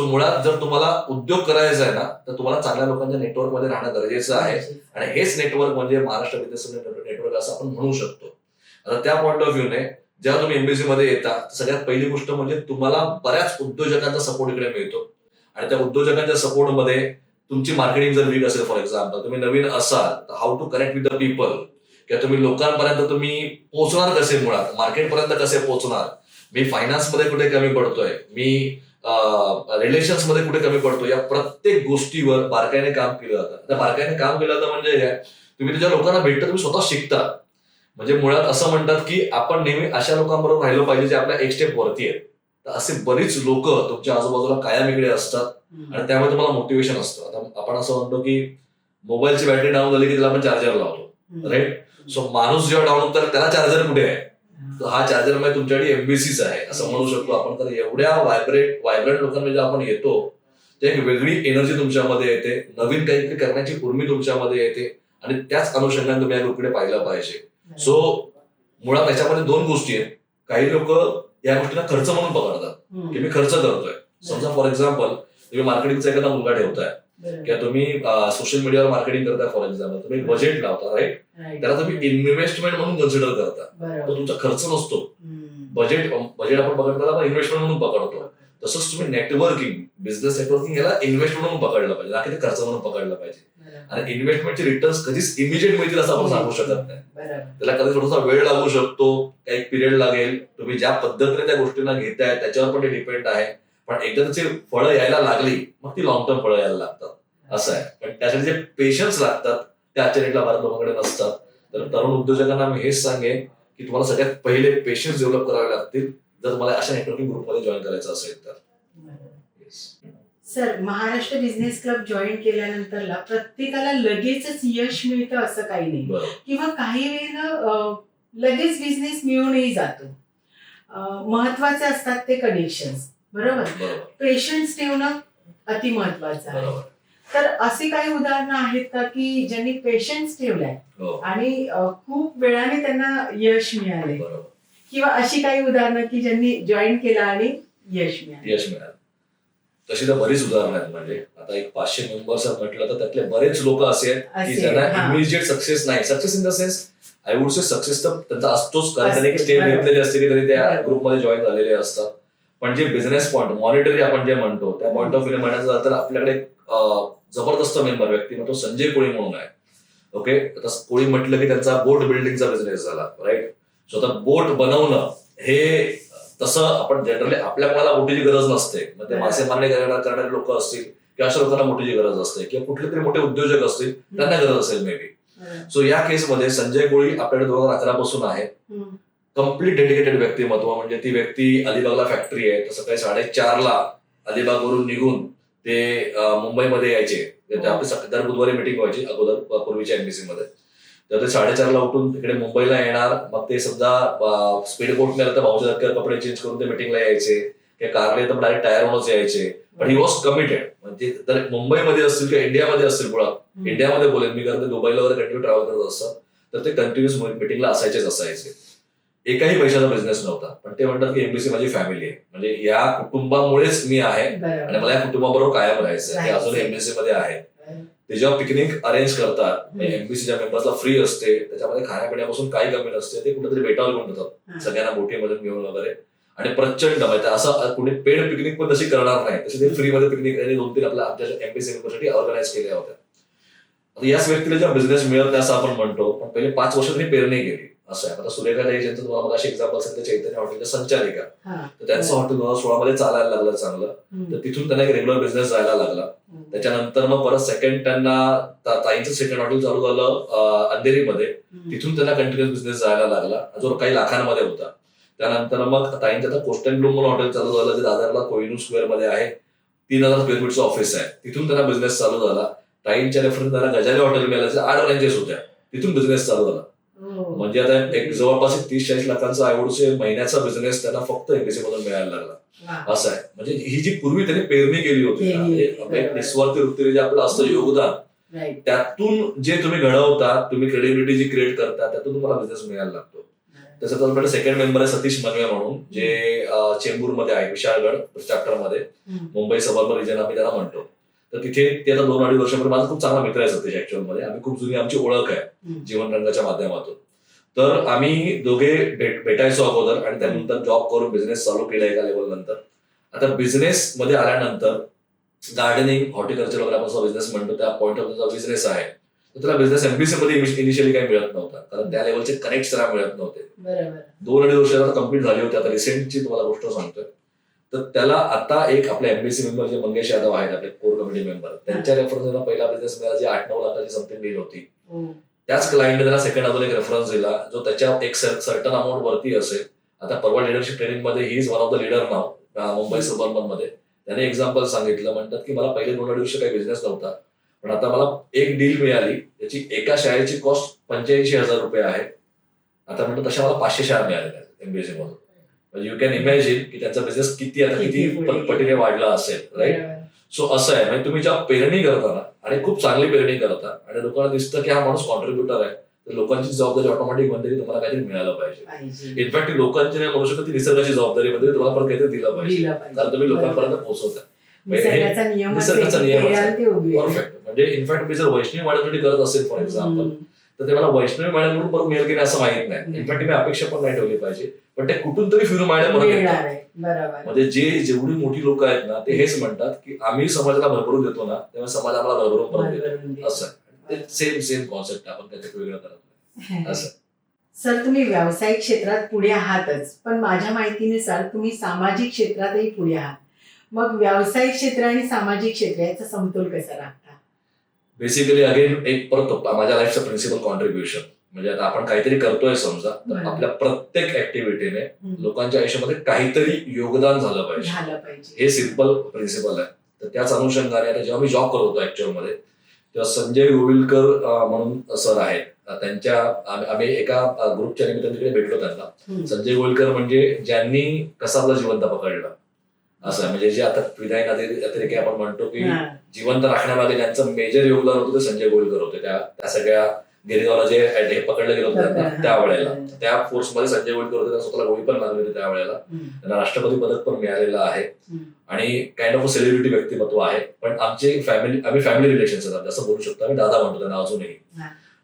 सो मुळात जर तुम्हाला उद्योग करायचा आहे ना तर तुम्हाला चांगल्या लोकांच्या नेटवर्कमध्ये राहणं गरजेचं आहे. आणि हेच नेटवर्क म्हणजे महाराष्ट्र बिझनेस नेटवर्क असं आपण म्हणू शकतो. आता त्या पॉईंट ऑफ व्ह्यूने जेव्हा तुम्ही एमबीसी मध्ये येता सगळ्यात पहिली गोष्ट म्हणजे तुम्हाला बऱ्याच उद्योजकांचा सपोर्ट इकडे मिळतो. आणि त्या उद्योजकांच्या सपोर्टमध्ये तुमची मार्केटिंग जर वीक असेल, फॉर एक्झाम्पल तुम्ही नवीन असाल तर how to connect with the people, किंवा तुम्ही लोकांपर्यंत तुम्ही पोहोचणार कसे, मुळात मार्केटपर्यंत कसे पोहोचणार, मी फायनान्समध्ये कुठे कमी पडतोय, मी रिलेशन्स मध्ये कुठे कमी पडतो, या प्रत्येक गोष्टीवर बारकाईने काम केलं जातं. त्या बारकाईने काम केलं जातं म्हणजे काय, तुम्ही ज्या लोकांना भेटता तुम्ही स्वतः शिकता. म्हणजे मुळात असं म्हणतात की आपण नेहमी अशा लोकांबरोबर राहिलो पाहिजे जे आपल्या एक स्टेप वरती आहेत. तर असे बरीच लोक तुमच्या आजूबाजूला कायम इकडे असतात आणि त्यामुळे तुम्हाला मोटिवेशन असतं. आता आपण असं म्हणतो की मोबाईलची बॅटरी डाऊन झाली की त्याला आपण चार्जर लावतो, राईट. सो माणूस जेव्हा डाऊन होतो त्याला चार्जर कुठे आहे, तर हा चार्जर म्हणजे तुमच्याकडे एमबीसीच आहे असं म्हणू शकतो आपण. तर एवढ्या व्हायब्रंट लोकांमध्ये जेव्हा आपण येतो ते एक वेगळी एनर्जी तुमच्यामध्ये येते, नवीन काहीतरी करण्याची उर्मी तुमच्यामध्ये येते आणि त्याच अनुषंगाने तुम्ही या गोष्टीकडे पाहिलं पाहिजे. सो मुळात त्याच्यामध्ये दोन गोष्टी आहेत. काही लोक या गोष्टीला खर्च म्हणून पकडतात की मी खर्च करतोय. समजा फॉर एक्झाम्पल तुम्ही मार्केटिंगचा एखादा मुलगा ठेवताय किंवा तुम्ही सोशल मीडियावर मार्केटिंग करताय, फॉर एक्झाम्पल तुम्ही बजेट लावता, राईट. त्याला तुम्ही इन्व्हेस्टमेंट म्हणून कन्सिडर करता, तो तुमचा खर्च नसतो. बजेट आपण पकडताना आपण इन्व्हेस्टमेंट म्हणून पकडतो. तसंच तुम्ही नेटवर्किंग, बिझनेस नेटवर्किंग याला इन्व्हेस्टमेंट म्हणून पकडलं पाहिजे, ना की ते खर्च म्हणून पकडलं पाहिजे. आणि इन्व्हेस्टमेंटचे रिटर्न्स कधीच इमिजिएट मिळतील असं आपण सांगू शकत नाही. त्याला कधी थोडासा वेळ लागू शकतो, काही पिरियड लागेल. तुम्ही ज्या पद्धतीने त्या गोष्टींना घेताय त्याच्यावर पण ते डिपेंड आहे. पण एकदा त्याची फळं यायला लागली मग ती लॉंग टर्म फळं यायला लागतात, असं आहे. पण त्यासाठी जे पेशन्स लागतात ते आजच्या डेटला भारत लोकांकडे नसतात. तर तरुण उद्योजकांना मी हेच सांगेन की तुम्हाला सगळ्यात पहिले पेशन्स डेव्हलप करावे लागतील जर तुम्हाला अशा नेटवर्किंग ग्रुपमध्ये जॉईन करायचं असेल तर. Sir, Maharashtra business club join केल्यानंतरला प्रत्येकाला लगेचच यश मिळतं असं काही नाही, किंवा काही वेळेला लगेच बिझनेस मिळूनही जातो. महत्वाचे असतात ते कनेक्शन्स, बरोबर. पेशन्स ठेवणं अति महत्वाचं आहे. तर असे काही उदाहरणं आहेत का की ज्यांनी पेशन्स ठेवलाय आणि खूप वेळाने त्यांना यश मिळाले, किंवा अशी काही उदाहरणं की ज्यांनी जॉईन केला आणि यश मिळालं? तशी तर बरीच उदाहरणं आहेत. म्हणजे आता एक 500 मेंबर्स म्हटलं तर त्यातले बरेच लोक असे आहेत की ज्यांना इमिजिएट सक्सेस नाही, success in the sense I would say success तर त्यांचा असतोच, कारण त्यांनी स्टेप घेतलेली असते की तरी त्या ग्रुपमध्ये जॉईन झालेले असतात. पण जे बिझनेस पॉईंट, मॉनिटरी आपण जे म्हणतो त्या पॉईंट ऑफ व्ह्यू म्हणायचं झालं तर आपल्याकडे जबरदस्त मेंबर व्यक्तिमत्व संजय कोळी म्हणून आहे. ओके, आता कोळी म्हटलं की त्यांचा बोट बिल्डिंगचा बिझनेस झाला, राईट. सो आता बोट बनवणं हे तसं आपण जनरली आपल्या कोणाला मोठीची गरज नसते. मग ते मासे मारणे करणारे लोक असतील किंवा अशा लोकांना मोठीची गरज असते, किंवा कुठले तरी मोठे उद्योजक असतील त्यांना गरज असेल मे बी. सो या केसमध्ये संजय कोळी आपल्याकडे 2011 पासून आहे. कम्प्लीट डेडिकेटेड व्यक्तिमत्व. म्हणजे ती व्यक्ती अलिबागला फॅक्टरी आहे, तर सकाळी 4:30ला अलिबागवरून निघून ते मुंबईमध्ये यायचे. आपली दर बुधवारी मिटिंग व्हायची अगोदर पूर्वीच्या एमबीसी मध्ये. तर ते 4:30ला उठून तिकडे मुंबईला येणार. मग ते समजा स्पीड बोट मिळालं तर भाऊच्या कपडे चेंज करून ते मिटिंगला यायचे, किंवा कारले तर डायरेक्ट टायरवरच यायचे. पण ही वॉज कमिटेड. म्हणजे तर मुंबईमध्ये असतील किंवा इंडियामध्ये असतील, मुळात इंडियामध्ये बोलेल मी, कारण ते दुबईला वगैरे कंटिन्यू ट्रॅव्हल करत असतात, तर ते कंटिन्युअस मिटिंगला असायचे. एकाही पैशाचा बिझनेस नव्हता. पण ते म्हणतात की एमबीसी माझी फॅमिली आहे, म्हणजे या कुटुंबामुळेच मी आहे आणि मला या कुटुंबाबरोबर कायम राहायचं. ते अजून एमबीसी मध्ये आहे. ते जेव्हा पिकनिक अरेंज करतात, एमबीसीच्या मेंबर्सला फ्री असते, त्याच्यामध्ये खाण्यापिण्यापासून काही कमी नसते. ते कुठेतरी बेटावर घेऊन जातात सगळ्यांना बोटीमध्ये घेऊन वगैरे, आणि प्रचंड माहिती असं कुणी पेड पिकनिक पण तशी करणार नाही, तशी ते फ्री मध्ये पिकनिक 2-3 आपल्या आमच्या एमबीसी मेंबरसाठी ऑर्गनाईज केल्या होत्या. आता याच व्यक्तीला जेव्हा बिझनेस मिळत नाही असं आपण म्हणतो, पण पहिले 5 वर्ष त्यांनी पेरणी केली असं आहे. आता सुरेखा ज्यांचं तुम्हाला मला असे एक्झाम्पल सांगितलं, चैतन्य हॉटेलच्या संचालिका, तर त्यांचं हॉटेल 2016 मध्ये चालायला लागलं चांगलं. तर तिथून त्यांना एक रेग्युलर बिझनेस जायला लागला. त्याच्यानंतर मग परत सेकंड त्यांना ताईंचं सेकंड हॉटेल चालू झालं अंधेरीमध्ये. तिथून त्यांना कंटिन्युअस बिझनेस जायला लागला जो काही लाखांमध्ये होता. त्यानंतर मग ताईंचं कोस्टल ब्लू म्हणून हॉटेल चालू झालं, जे दादरला कोहिनूर स्क्वेअर मध्ये आहे. 3000 स्क्वेअर फीटचं ऑफिस आहे. तिथून त्यांना बिझनेस चालू झाला. ताईंच्या रेफरन्स त्यांना गजाली हॉटेल मिळालं, 8 ब्रँचेस होत्या, तिथून बिझनेस चालू झाला. म्हणजे आता एक जवळपास 30-40 लाखांचा आयवडचे महिन्याचा बिझनेस त्यांना फक्त एमबीसी मधून मिळायला लागला असं आहे. म्हणजे ही जी पूर्वी त्यांनी पेरणी केली होती, निस्वार्थी वृत्तीने जे आपलं असतं योगदान, त्यातून जे तुम्ही घडवता, तुम्ही क्रेडिबिलिटी जी क्रिएट करता, त्यातून तुम्हाला बिझनेस मिळायला लागतो. त्याच्यात सेकंड मेंबर आहे सतीश मनवे म्हणून, जे चेंबूरमध्ये आहे, विशाळगड चॅप्टरमध्ये, मुंबई सबअर्बन रिजन आम्ही त्याला म्हणतो. तर तिथे ते आता 2-2.5 वर्षापूर्वी माझा खूप चांगला मित्र आहे सतीश. ऍक्च्युअल मध्ये आम्ही खूप जुनी आमची ओळख आहे जीवन रंगाच्या माध्यमातून. तर आम्ही दोघे भेटायचो अगोदर आणि त्यानंतर जॉब करून बिझनेस चालू केला एका लेवल नंतर. आता बिझनेस मध्ये आल्यानंतर गार्डनिंग, हॉर्टिकल्चर वगैरे आपण बिझनेस म्हणतो, त्या पॉईंट ऑफ जो बिझनेस आहे, तर त्याला बिझनेस एमबीसी मध्ये इनिशियली काही मिळत नव्हता, कारण त्या लेवलचे कनेक्ट त्याला मिळत नव्हते. 2-2.5 वर्ष कंप्लीट झाली होती. आता रिसेंटची तुम्हाला गोष्ट सांगतोय. तर त्याला आता एक आपले एमबीसी मेंबर जे मंगेश यादव आहेत, आपले कोर कमिटी मेंबर, त्यांच्या रेफरन्सला पहिला बिझनेस मिळाला, जी 8-9 लाखाची समथिंग डील होती. त्याच क्लायंटने त्याला सेकंड अजून एक रेफरन्स दिला, जो त्याच्या एक सर्टन अमाऊंट वरती असेल. आता परवा लिडरशिप ट्रेनिंग मध्ये he is one of the leader now Mumbai suburban मध्ये. त्याने एक्झाम्पल सांगितलं, म्हणतात की मला पहिले 2-2.5 वर्ष काही बिझनेस नव्हता, पण आता मला एक डील मिळाली, त्याची एका शाळेची कॉस्ट 85,000 रुपये आहे. आता म्हणतो तशा मला 500 शाळा मिळाल्या एमबीसी मधून. म्हणजे यू कॅन इमॅजिन की त्यांचा बिझनेस किती पटीने वाढला असेल, राईट? सो असं आहे, म्हणजे तुम्ही जेव्हा पेरणी करताना आणि खूप चांगली पेरणी करता आणि लोकांना दिसतं की हा माणूस कॉन्ट्रीब्युटर आहे, तर लोकांची जबाबदारी ऑटोमॅटिक बनते की तुम्हाला काहीतरी मिळालं पाहिजे. इनफॅक्ट लोकांची नाही म्हणू शकत, ती निसर्गाची जबाबदारी बनते, तुम्हाला परत काहीतरी दिलं पाहिजे, कारण तुम्ही लोकांपर्यंत पोहोचवता. निसर्गाचा नियम परफेक्ट. म्हणजे इनफॅक्ट मी जर वैष्णवी मॅडमसाठी करत असेल फॉर एक्झाम्पल, तर ते मला वैष्णवी मॅडमकडून परत मिळेल की नाही असं माहित नाही. इनफॅक्ट मी अपेक्षा पण नाही ठेवली पाहिजे, पण ते कुठून तरी फिरून माझ्या म्हणजे जेवढी मोठी लोक आहेत ना, ते हेच म्हणतात की आम्ही समाजाला भरभरून देतो ना, तेव्हा समाज आम्हाला भरभरून परत देतो. असं सेम कॉन्सेप्ट, आपण काहीतरी वेगळं करत नाही असं. सर, तुम्ही व्यावसायिक क्षेत्रात पुढे आहातच, पण माझ्या माहितीनुसार तुम्ही सामाजिक क्षेत्रातही पुढे आहात. मग व्यावसायिक क्षेत्र आणि सामाजिक क्षेत्र याचा समतोल कसा राखता? बेसिकली अगेन एक परत माझ्या लाईफचं प्रिन्सिपल कॉन्ट्रीब्युशन. म्हणजे आता आपण काहीतरी करतोय समजा, तर आपल्या प्रत्येक ऍक्टिव्हिटीने लोकांच्या आयुष्यामध्ये काहीतरी योगदान झालं पाहिजे. हे सिम्पल प्रिन्सिपल आहे. तर त्याच अनुषंगाने आता जेव्हा मी जॉब करत होतो ऍक्च्युअल मध्ये, तेव्हा संजय गोविलकर म्हणून सर आहेत, त्यांच्या आम्ही एका ग्रुपच्या निमित्ताने तिकडे भेटलो त्यांना. संजय गोविलकर म्हणजे ज्यांनी कसा आपला जिवंत पकडला असं आहे. म्हणजे जे आता विधायक अतिरेकी आपण म्हणतो की जिवंत राखण्यामागे ज्यांचं मेजर योगदान होतं ते संजय गोविलकर होते. त्या सगळ्या गिरीगावला जे पकडलं गेलं होतं त्यावेळेला, त्या फोर्समध्ये संजय गोविलकर होते. त्यांना स्वतःला गोळी पण लागली होती त्यावेळेला. त्यांना राष्ट्रपती पदक पण मिळालेलं आहे आणि काइंड ऑफ अ सेलिब्रिटी व्यक्तिमत्व आहे. पण आमची आम्ही फॅमिली रिलेशन्स आहेत असं बोलू शकतो. आम्ही दादा म्हणतो त्यांना अजूनही,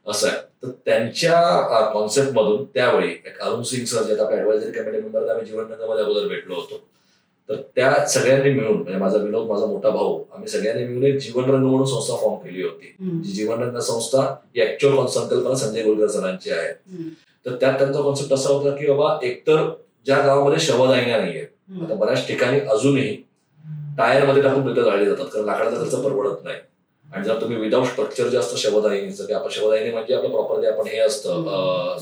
असं आहे. तर त्यांच्या कॉन्सेप्ट मधून त्यावेळी अरुण सिंग सर जे आपल्या ऍडवायझरी कमिटी मेंबर, आम्ही जीवन रंगामध्ये अगोदर भेटलो होतो. तर त्या सगळ्यांनी मिळून, म्हणजे माझा विनोद, माझा मोठा भाऊ, आम्ही सगळ्यांनी मिळून एक जीवन रंग म्हणून संस्था फॉर्म केली होती. जी जीवन रंग संस्था ही ऍक्च्युअल संकल्पना संजय गोविलकर सरांची आहे. तर त्यात त्यांचा कॉन्सेप्ट असा होता की बाबा, एकतर ज्या गावामध्ये शवदाहिन्या नाहीये, आता बऱ्याच ठिकाणी अजूनही टायरमध्ये टाकून मृत जाळले जातात, कारण लाकडाचा खर्च परवडत नाही. आणि जर तुम्ही विदाऊट स्ट्रक्चर जे असतं शवदाहिनीचं, की आपण शवदाहिनी म्हणजे आपलं प्रॉपर आपण हे असतं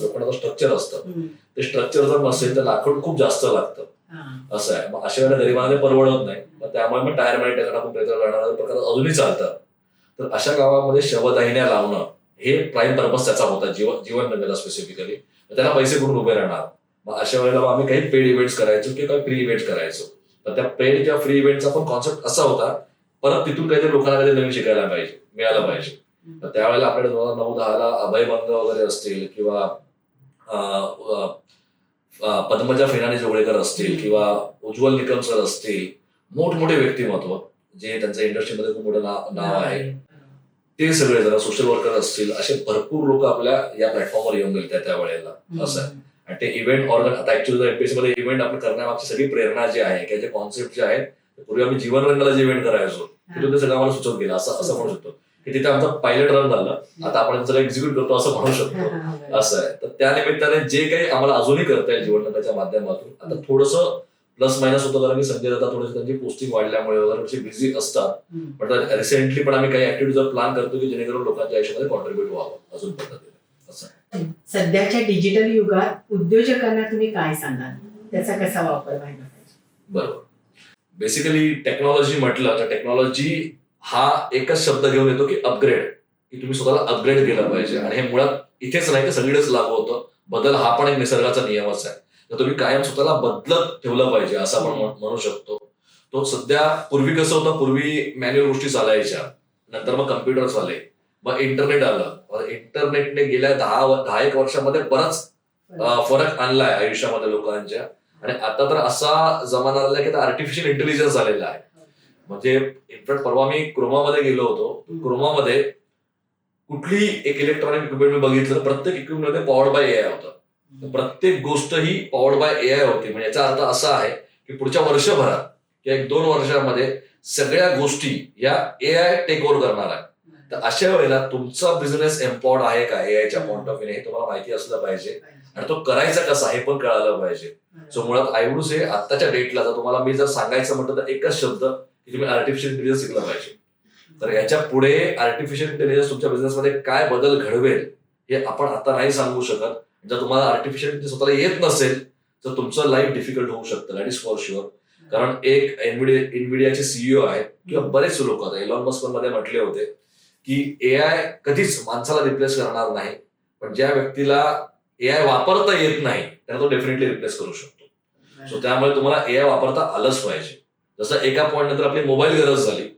लोखंडाचं स्ट्रक्चर असतं, ते स्ट्रक्चर जर नसेल तर लाकूड खूप जास्त लागतं. असं आहे. मग अशा वेळेला गरिबांना परवडत नाही, मग त्यामुळे मग टायरमध्ये टाकून प्रेतर जाणारा प्रकार अजूनही चालतात. तर अशा गावामध्ये शवदाहिन्या लावणं हे प्राईम पर्पज त्याचा होता, जीवन रंगाला स्पेसिफिकली. त्याला पैसे कुठून उभे राहणार? मग अशा वेळेला आम्ही काही पेड इव्हेंट्स करायचो किंवा काही फ्री इव्हेंट्स करायचो. तर त्या पेड किंवा फ्री इव्हेंटचा पण कॉन्सेप्ट असा होता, परत तिथून काहीतरी लोकांना काहीतरी नवीन शिकायला पाहिजे, मिळालं पाहिजे. तर त्यावेळेला आपल्याकडे 2009-10 अभयभंग वगैरे असतील किंवा पद्मजा फेनाने जोगळेकर असतील किंवा उज्ज्वल निकम सर असतील, मोठमोठे व्यक्तिमत्व जे त्यांचं इंडस्ट्रीमध्ये खूप मोठं नाव आहे, ते सगळे जरा सोशल वर्कर असतील, असे भरपूर लोक आपल्या या प्लॅटफॉर्मवर येऊन गेले त्या वेळेला. असं आहे. आणि ते इव्हेंट आता ऍक्च्युअली एमपीएससी मध्ये इव्हेंट आपण करण्यामागची सगळी प्रेरणा जी आहे किंवा जे कॉन्सेप्ट जे आहेत, पूर्वी आम्ही जीवन रंगाला जे इव्हेंट करायचो तिथून ते सगळं आम्हाला सुचवत गेलं, असं म्हणू शकतो की तिथे आमचा पायलट रन झालं, आता आपण सगळं एक्झिक्यूट करतो असं म्हणू शकतो. असं आहे. तर त्या निमित्ताने जे काही आम्हाला अजूनही करता येईल जीवन रंगाच्या माध्यमातून, आता थोडंसं प्लस मायनस होतं, कारण की संजय दादा थोडंसं त्यांची पोस्टिंग वाढल्यामुळे वगैरे बिझी असतात. पण रिसेंटली पण आम्ही काही ऍक्टिव्हिटीज प्लॅन करतो की जेणेकरून लोकांच्या आयुष्यामध्ये कॉन्ट्रीब्युट व्हावं अजून पद्धतीने. असं सध्याच्या डिजिटल युगात उद्योजकांना तुम्ही काय सांगाल, त्याचा कसा वापर व्हायला पाहिजे? बरोबर. बेसिकली टेक्नॉलॉजी म्हटलं तर टेक्नॉलॉजी हा एकच शब्द घेऊन येतो की अपग्रेड, की तुम्ही स्वतःला अपग्रेड केलं पाहिजे. आणि हे मुळात इथेच नाही तर सगळीकडेच लागू होतं. बदल हा पण एक निसर्गाचा नियमच आहे. तर तुम्ही कायम स्वतःला बदलत ठेवलं पाहिजे असं आपण म्हणू शकतो. तो सध्या पूर्वी कसं होतं, पूर्वी मॅन्युअल गोष्टी चालायच्या, नंतर मग कम्प्युटर्स आले, मग इंटरनेट आलं. इंटरनेटने गेल्या 10-1 वर्षामध्ये बराच फरक आणलाय आयुष्यामध्ये लोकांच्या. आणि आता तर असा जमाना आलेला आहे की आर्टिफिशियल इंटेलिजन्स आलेला आहे. म्हणजे इनफॅक्ट परवा मी क्रोमामध्ये गेलो होतो. क्रोमामध्ये कुठलीही एक इलेक्ट्रॉनिक इक्विपमेंट मी बघितलं, प्रत्येक इक्विपमेंट मध्ये पॉवर्ड बाय एआय होतं. प्रत्येक गोष्ट ही पॉवर्ड बाय एआय होती. म्हणजे याचा अर्थ असा आहे की पुढच्या वर्षभरात किंवा 1-2 वर्षामध्ये सगळ्या गोष्टी या एआय टेक ओव्हर करणार आहे. तर अशा वेळेला तुमचा बिझनेस एम्पॉवर्ड आहे का एआयच्या पॉईंट ऑफ व्ह्यू, हे तुम्हाला माहिती असलं पाहिजे आणि तो करायचा कसा हे पण कळायला पाहिजे. सो मुळात आय वुड से आत्ताच्या डेटला जर तुम्हाला मी जर सांगायचं म्हटलं तर एकच शब्द की तुम्ही आर्टिफिशियल इंटेलिजन्स शिकलं पाहिजे. तर याच्या पुढे आर्टिफिशियल इंटेलिजन्स तुमच्या बिझनेसमध्ये काय बदल घडवेल हे आपण आता नाही सांगू शकत. जर तुम्हाला आर्टिफिशियल इंटेलिजन्स स्वतःला येत नसेल तर तुमचं लाईफ डिफिकल्ट होऊ शकतं, दॅट इज फॉर शुअर. कारण एक इन्व्हिडियाचे सीईओ आहेत किंवा बरेच लोक आता एलॉन मस्क मध्ये म्हटले होते की एआय कधीच माणसाला रिप्लेस करणार नाही, पण ज्या व्यक्तीला एआय वापरता येत नाही त्याला तो डेफिनेटली रिप्लेस करू शकतो. सो त्यामुळे तुम्हाला एआय वापरता आलंच पाहिजे. जसं एका पॉईंट नंतर आपली मोबाईल गरज झाली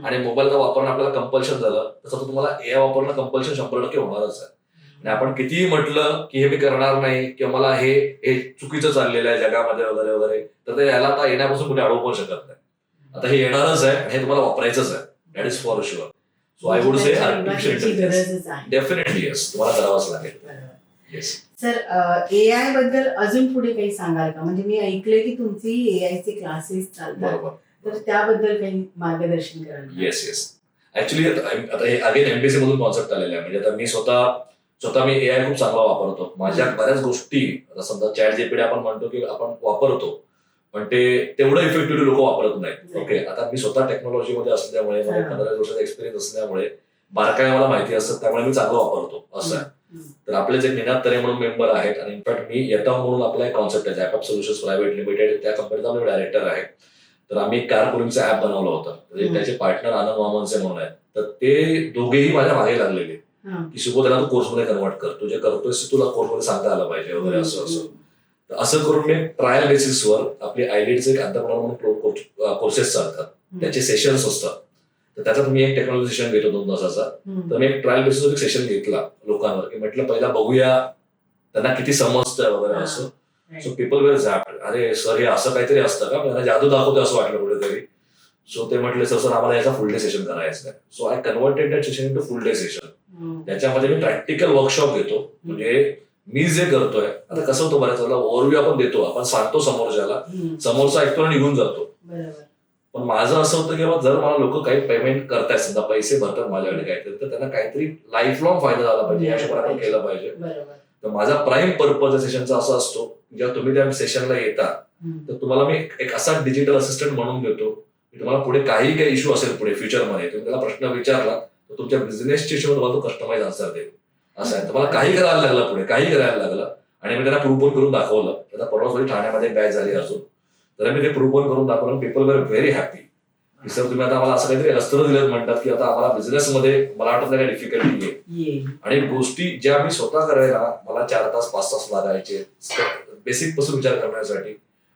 आणि मोबाईलचा वापरणं आपल्याला कंपल्शन झालं, तसं तुम्हाला एआय वापरणं कंपल्शन 100% होणारच आहे. आणि आपण कितीही म्हटलं की हे मी करणार नाही किंवा मला हे चुकीचं चाललेलं आहे जगामध्ये वगैरे वगैरे, तर ते याला आता येण्यापासून कुठे अडवू पण शकत नाही. आता हे येणारच आहे आणि हे तुम्हाला वापरायचंच आहे, that is for sure. So I would say artificial intelligence definitely yes तुम्हाला करावंच लागेल. येस सर, एआय बद्दल अजून पुढे काही सांगाल का? म्हणजे मी ऐकलंय की तुमची एआयचे क्लासेस चालतात, बरोबर. तर त्याबद्दल काही मार्गदर्शन कराल का? येस ऍक्च्युली आता हे अगेन एमबीसी मधून कॉन्सेप्ट आलेला आहे. म्हणजे आता मी स्वतः मी एआय खूप चांगला वापरतो. माझ्या बऱ्याच गोष्टी आता समजा चॅट जीपीटी आपण म्हणतो की आपण वापरतो, पण ते तेवढं इफेक्टिव्हली लोक वापरत नाहीत. ओके, आता मी स्वतः टेक्नॉलॉजीमध्ये असल्यामुळे मला 15 वर्षाचा एक्सपिरियन्स असल्यामुळे बारकाई मला माहिती असतात, त्यामुळे मी चांगलं वापरतो असं आहे. तर आपले जे निनाद तरे म्हणून मेंबर आहेत आणि इनफॅक्ट मी येता म्हणून आपला एक कॉन्सेप्ट आहे ॲप सोल्युशन्स प्रायव्हेट लिमिटेड, त्या कंपनीचा मी डायरेक्टर आहे. तर आम्ही कार पुलिंगचं ऍप बनवलं होतं. त्याचे पार्टनर आनंद वामनसे म्हणून आहेत. तर ते दोघेही माझ्या मागे लागलेले की शुभ त्याला तू कोर्समध्ये कन्वर्ट कर, तू जे करतोयस तुला कोर्समध्ये सांगता आलं पाहिजे वगैरे असं. तर असं करून मी ट्रायल बेसिसवर आपली आयडीचे एक अंतर्मन म्हणून कोर्सेस चालतात, त्याचे सेशन्स असतात. तर त्याच्यात मी एक टेक्नॉलॉजी सेशन घेतो 2 तासाचा. तर मी एक ट्रायल बेसिसवर एक सेशन घेतला लोकांवर की म्हटलं पहिला बघूया त्यांना किती समजतंय वगैरे असं. सो पीपल वेर झॅप्ड, अरे सर हे असं काहीतरी असतं का, त्यांना जादू दाखवतो असं वाटलं कुठेतरी. सो ते म्हटले सर आम्हाला याचा फुल डे सेशन करायचं आहे. So I converted that session to full day session. त्याच्यामध्ये मी प्रॅक्टिकल वर्कशॉप घेतो. म्हणजे मी जे करतोय आता कसं होतं, बऱ्याच वेळेला ओव्हरव्ह्यू आपण देतो, आपण सांगतो समोरच्याला, समोरचा ऐकतो आणि निघून जातो. पण माझं असं होतं की जर मला लोक काही पेमेंट करतायत, समजा पैसे भरतात माझ्याकडे काहीतरी, तर त्यांना काहीतरी लाईफ लॉंग फायदा झाला पाहिजे, या हिशोबाने आपण केलं पाहिजे. तर माझा प्राईम पर्पज सेशनचा असा असतो, जेव्हा तुम्ही त्या सेशनला येता तर तुम्हाला मी एक असा डिजिटल असिस्टंट म्हणून देतो की तुम्हाला पुढे काही इश्यू असेल पुढे फ्युचरमध्ये, तुम्ही त्याला प्रश्न विचारला तर तुमच्या बिझनेसच्या हिशोबाने तुम्हाला तो कस्टमाइज आन्सर देईल. असं आहे. तुम्हाला काही करायला लागलं पुढे, काही करायला लागलं आणि मी त्यांना प्रूव्ह करून दाखवलं. त्याचा परवा ठाण्यामध्ये बॅच झाली अजून, तर मी ते प्रूव्ह करून दाखवलं. पीपल वेर व्हेरी हॅपी की सर तुम्ही आता आम्हाला असं काहीतरी अस्त्र दिलं म्हणतात की आता आम्हाला बिझनेसमध्ये मला वाटत काही डिफिकल्टी आहे. आणि गोष्टी ज्या मी स्वतः करायला मला 4 तास 5 तास लागायचे बेसिक पासून विचार करण्यासाठी,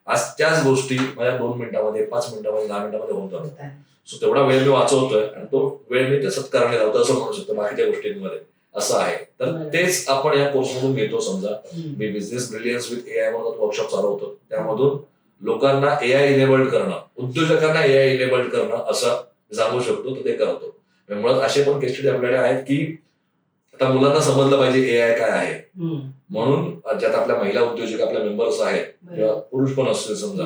आज त्याच गोष्टी माझ्या 2 मिनिटांमध्ये 5 मिनिटांमध्ये 10 मिनिटांमध्ये होऊन जातात. सो तेवढा वेळ मी वाचवतोय आणि तो वेळ मी ते सत्काराने लावतो असं म्हणू शकतो बाकीच्या गोष्टींमध्ये असं आहे. तर तेच आपण या कोर्समधून घेतो. समजा मी बिझनेस ब्रिलियन्स विथ एआय म्हणून वर्कशॉप चालवतो, त्यामधून लोकांना एआय इनेबल्ड करणं, उद्योजकांना एआय इनेबल्ड करणं असं सांगू शकतो, तर ते करतो. मुळात असे पण केस स्टडी आपल्याकडे आहेत की आता मुलांना समजलं पाहिजे एआय काय आहे, म्हणून ज्यात आपल्या महिला उद्योजक आपल्या मेंबर्स आहेत किंवा पुरुष पण असतील समजा,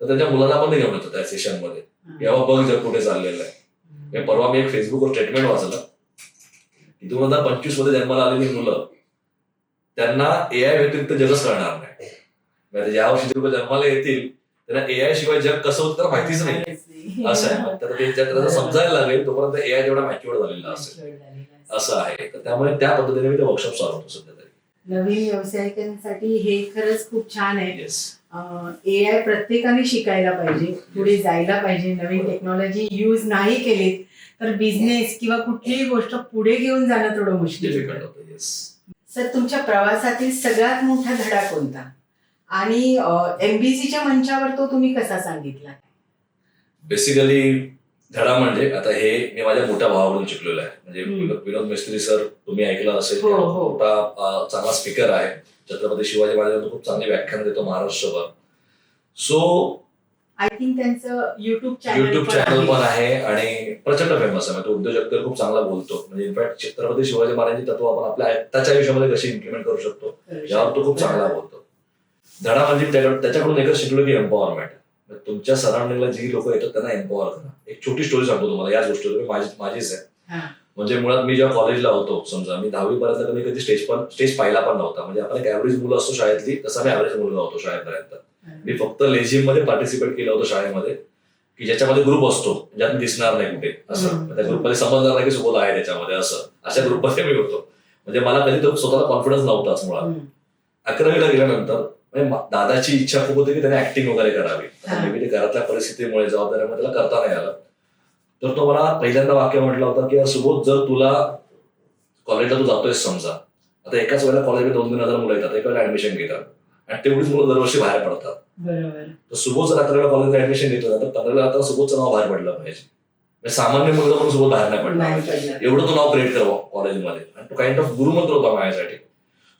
तर त्यांच्या मुलांना पण घेऊन येतो त्या सेशनमध्ये. यावं बघ जग कुठे चाललेलं आहे. परवा मी एक फेसबुकवर स्टेटमेंट वाचलं की 2025 मध्ये जन्माला आलेली मुलं त्यांना एआय व्यतिरिक्त जगच कळणार नाही. ज्या वर्षी लोक जन्माला येतील त्यांना एआय शिवाय जग कसं होतं तर माहितीच नाही असं आहे. तर ते समजायला लागेल तोपर्यंत एआय तेवढा मॅच्युअर झालेला असेल असं आहे. तर त्यामुळे त्या पद्धतीने मी ते वर्कशॉप चालवतो सध्या तरी. नवीन व्यावसायिकांसाठी हे खरंच खूप छान आहे. एआय प्रत्येकाने शिकायला पाहिजे, पुढे जायला पाहिजे. नवीन टेक्नॉलॉजी यूज नाही केली तर बिझनेस किंवा कुठलीही गोष्ट पुढे घेऊन जाणं थोडं मुश्किल होतं. सर, तुमच्या प्रवासातील सगळ्यात मोठा धडा कोणता आणि एमबीसीच्या मंचावर तो तुम्ही कसा सांगितला? बेसिकली धडा म्हणजे आता हे मी माझ्या मोठ्या भावाकडून शिकलेलो आहे. म्हणजे हम्म. विनोद मिस्त्री सर तुम्ही ऐकलं असेल, हो, की हो. मोठा चांगला स्पीकर आहे. छत्रपती शिवाजी महाराजांवर खूप चांगली व्याख्यान देतो महाराष्ट्रभर. सो आय थिंक त्यांचं युट्यूब युट्यूब चॅनल पण आहे आणि प्रचंड फेमस आहे. तो उद्योजकतेवर खूप चांगला बोलतो. म्हणजे इनफॅक्ट छत्रपती शिवाजी महाराजांची तत्व आपण आपल्या आत्ताच्या आयुष्यामध्ये कशी इम्प्लिमेंट करू शकतो यावर तो खूप चांगला बोलतो. धडा म्हणजे त्याच्याकडून एकच शिकलो की एम्पॉवरमेंट. तुमच्या सराउंडिंगला जी लोक येतात त्यांना एम्पॉवर करा. एक छोटी स्टोरी सांगतो तुम्हाला याच गोष्टीवर, माझीच आहे. म्हणजे मुळात मी जेव्हा कॉलेजला होतो, समजा मी 10वी पर्यंत कधी स्टेज पाहिला पण नव्हता. म्हणजे आपण एक ऍव्हरेज मुलं असतो शाळेतली, तसा मी ऍव्हरेज मुलगा होतो शाळेपर्यंत. मी फक्त लेझिम मध्ये पार्टिसिपेट केलं होतं शाळेमध्ये, की ज्याच्यामध्ये ग्रुप असतो ज्यात दिसणार नाही कुठे असं, त्या ग्रुपमध्ये समजणार नाही की सोबत आहे त्याच्यामध्ये असं, अशा ग्रुपमध्ये मी होतो. म्हणजे मला कधी तर स्वतःला कॉन्फिडन्स नव्हताच मुळात. 11वीला गेल्यानंतर म्हणजे दादाची इच्छा खूप होती की त्याने ऍक्टिंग वगैरे करावी. मे बी घरातल्या परिस्थितीमुळे जबाबदारीमुळे त्याला करता नाही आलं. तर तो मला पहिल्यांदा वाक्य म्हटलं होतं की सुबोध, जर तुला कॉलेजला तू जातोय समजा, आता एकाच वेळेला कॉलेजमध्ये 2,000-3,000 मुलं येतात, एका वेळेला ऍडमिशन घेतात आणि तेवढीच मुलं दरवर्षी बाहेर पडतात. बरोबर. तर सुबोध जर 11वीला कॉलेजला ऍडमिशन घेतो ना, तर 15वीला आता सुबोधचं नाव बाहेर पडलं पाहिजे. म्हणजे सामान्य मुलगा म्हणून सुबोध बाहेर नाही पडला पाहिजे, एवढं तो नाव क्रिएट करावं कॉलेजमध्ये. आणि तो काइंड ऑफ गुरुमंत्र होता माझ्यासाठी.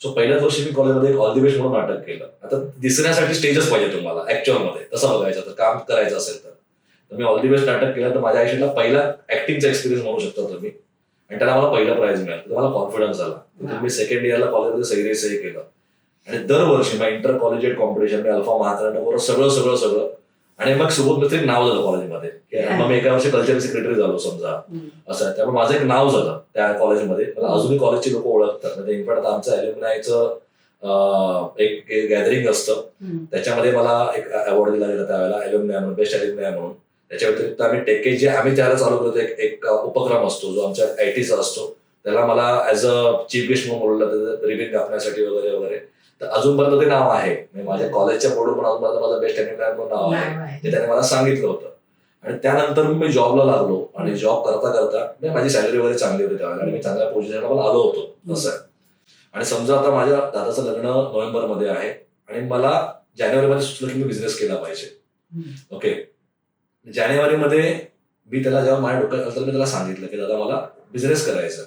सो पहिल्याच वर्षी मी कॉलेजमध्ये एक ऑल दी बेस्ट म्हणून नाटक केलं. आता दिसण्यासाठी स्टेजच पाहिजे तुम्हाला ऍक्च्युअल मध्ये, तसं बघायचं तर काम करायचं असेल तर मी ऑल दी बेस्ट नाटक केलं. तर माझ्या आयुष्यातला पहिला ऍक्टिंगचा एक्सपिरियन्स म्हणू शकता तुम्ही, आणि त्याला मला पहिला प्राइज मिळाला. तर मला कॉन्फिडन्स आला. तर मी सेकंड इयरला कॉलेजमध्ये सही केलं आणि दरवर्षी मग इंटर कॉलेजिएट कॉम्पिटिशन, मी अल्फा महात्रांडा सगळं आणि मग सुबोध मित्र एक नाव झालं कॉलेजमध्ये. मग मी एका वर्षी कल्चरल सेक्रेटरी झालो समजा असं. त्यामुळे माझं एक नाव झालं त्या कॉलेजमध्ये. मला अजूनही कॉलेजची लोक ओळखतात. म्हणजे इनफॅक्ट आता आमचं अल्युमिनायचं एक गॅदरिंग असतं, त्याच्यामध्ये मला एक अवॉर्ड दिला गेला त्यावेळेला, अल्युमिनाय बेस्ट अल्युमिनाय म्हणून. त्याच्या व्यतिरिक्त आम्ही टेके जे आम्ही त्याला चालू करतो, एक उपक्रम असतो जो आमच्या आयटीचा असतो, त्याला मला ऍज अ चीफ गेस्ट म्हणून बोलवलं रिबिन कापण्यासाठी वगैरे. तर अजूनपर्यंत ते नाव आहे. माझ्या कॉलेजच्या बोर्डवर पण अजूनपर्यंत माझं बेस्ट अल्युमिनाय म्हणून नाव आहे, ते त्याने मला सांगितलं होतं. आणि त्यानंतर मी जॉबला लागलो आणि जॉब करता माझी सॅलरी वगैरे चांगली होती त्यावेळेला आणि मी चांगल्या पोझिशनला पण आलो होतो असं आहे. आणि समजा आता माझ्या दादाचं लग्न नोव्हेंबरमध्ये आहे आणि मला जानेवारीमध्ये सुचलं की मी बिझनेस केला पाहिजे. ओके, जानेवारीमध्ये मी त्याला जेव्हा माझ्या डोक्यात असलं मी त्याला सांगितलं की दादा मला बिझनेस करायचा.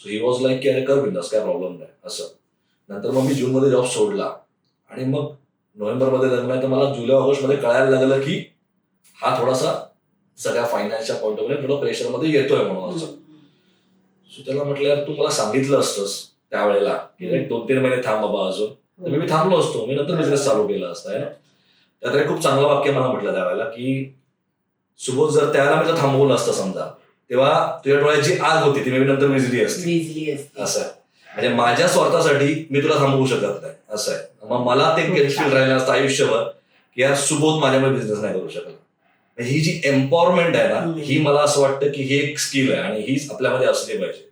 सो ही वॉज लाईक की अरे कर बिझनेस, काय प्रॉब्लेम नाही असं. नंतर मग मी जूनमध्ये जॉब सोडला आणि मग नोव्हेंबरमध्ये लग्न आहे. तर मला जुलै ऑगस्टमध्ये कळायला लागलं की हा थोडासा सगळ्या फायनान्सच्या पॉईंट ऑफ व्ह्यू थोडं प्रेशरमध्ये येतोय म्हणून असं. सो त्याला म्हटलं यार तू मला सांगितलं असतंस त्यावेळेला की 2-3 महिने थांब बाबा अजून, तर मी थांबलो असतो, मी नंतर बिझनेस चालू केला असता. त्यात एक खूप चांगलं वाक्य मला म्हटलं त्यावेळेला की सुबोध, जर त्याला मी थांबवलं असतं समजा, तेव्हा तुझ्या डोळ्याची आग होती ती मी नंतर विझली असती असं. म्हणजे माझ्या स्वार्थासाठी मी तुला थांबवू शकत नाही असं आहे. मग मला ते गिल्ट फील राहिलं असतं आयुष्यभर की यार सुबोध माझ्यामुळे बिझनेस नाही करू शकत. ही जी एम्पॉवरमेंट आहे ना, ही मला असं वाटतं की ही एक स्किल आहे आणि हीच आपल्यामध्ये असली पाहिजे.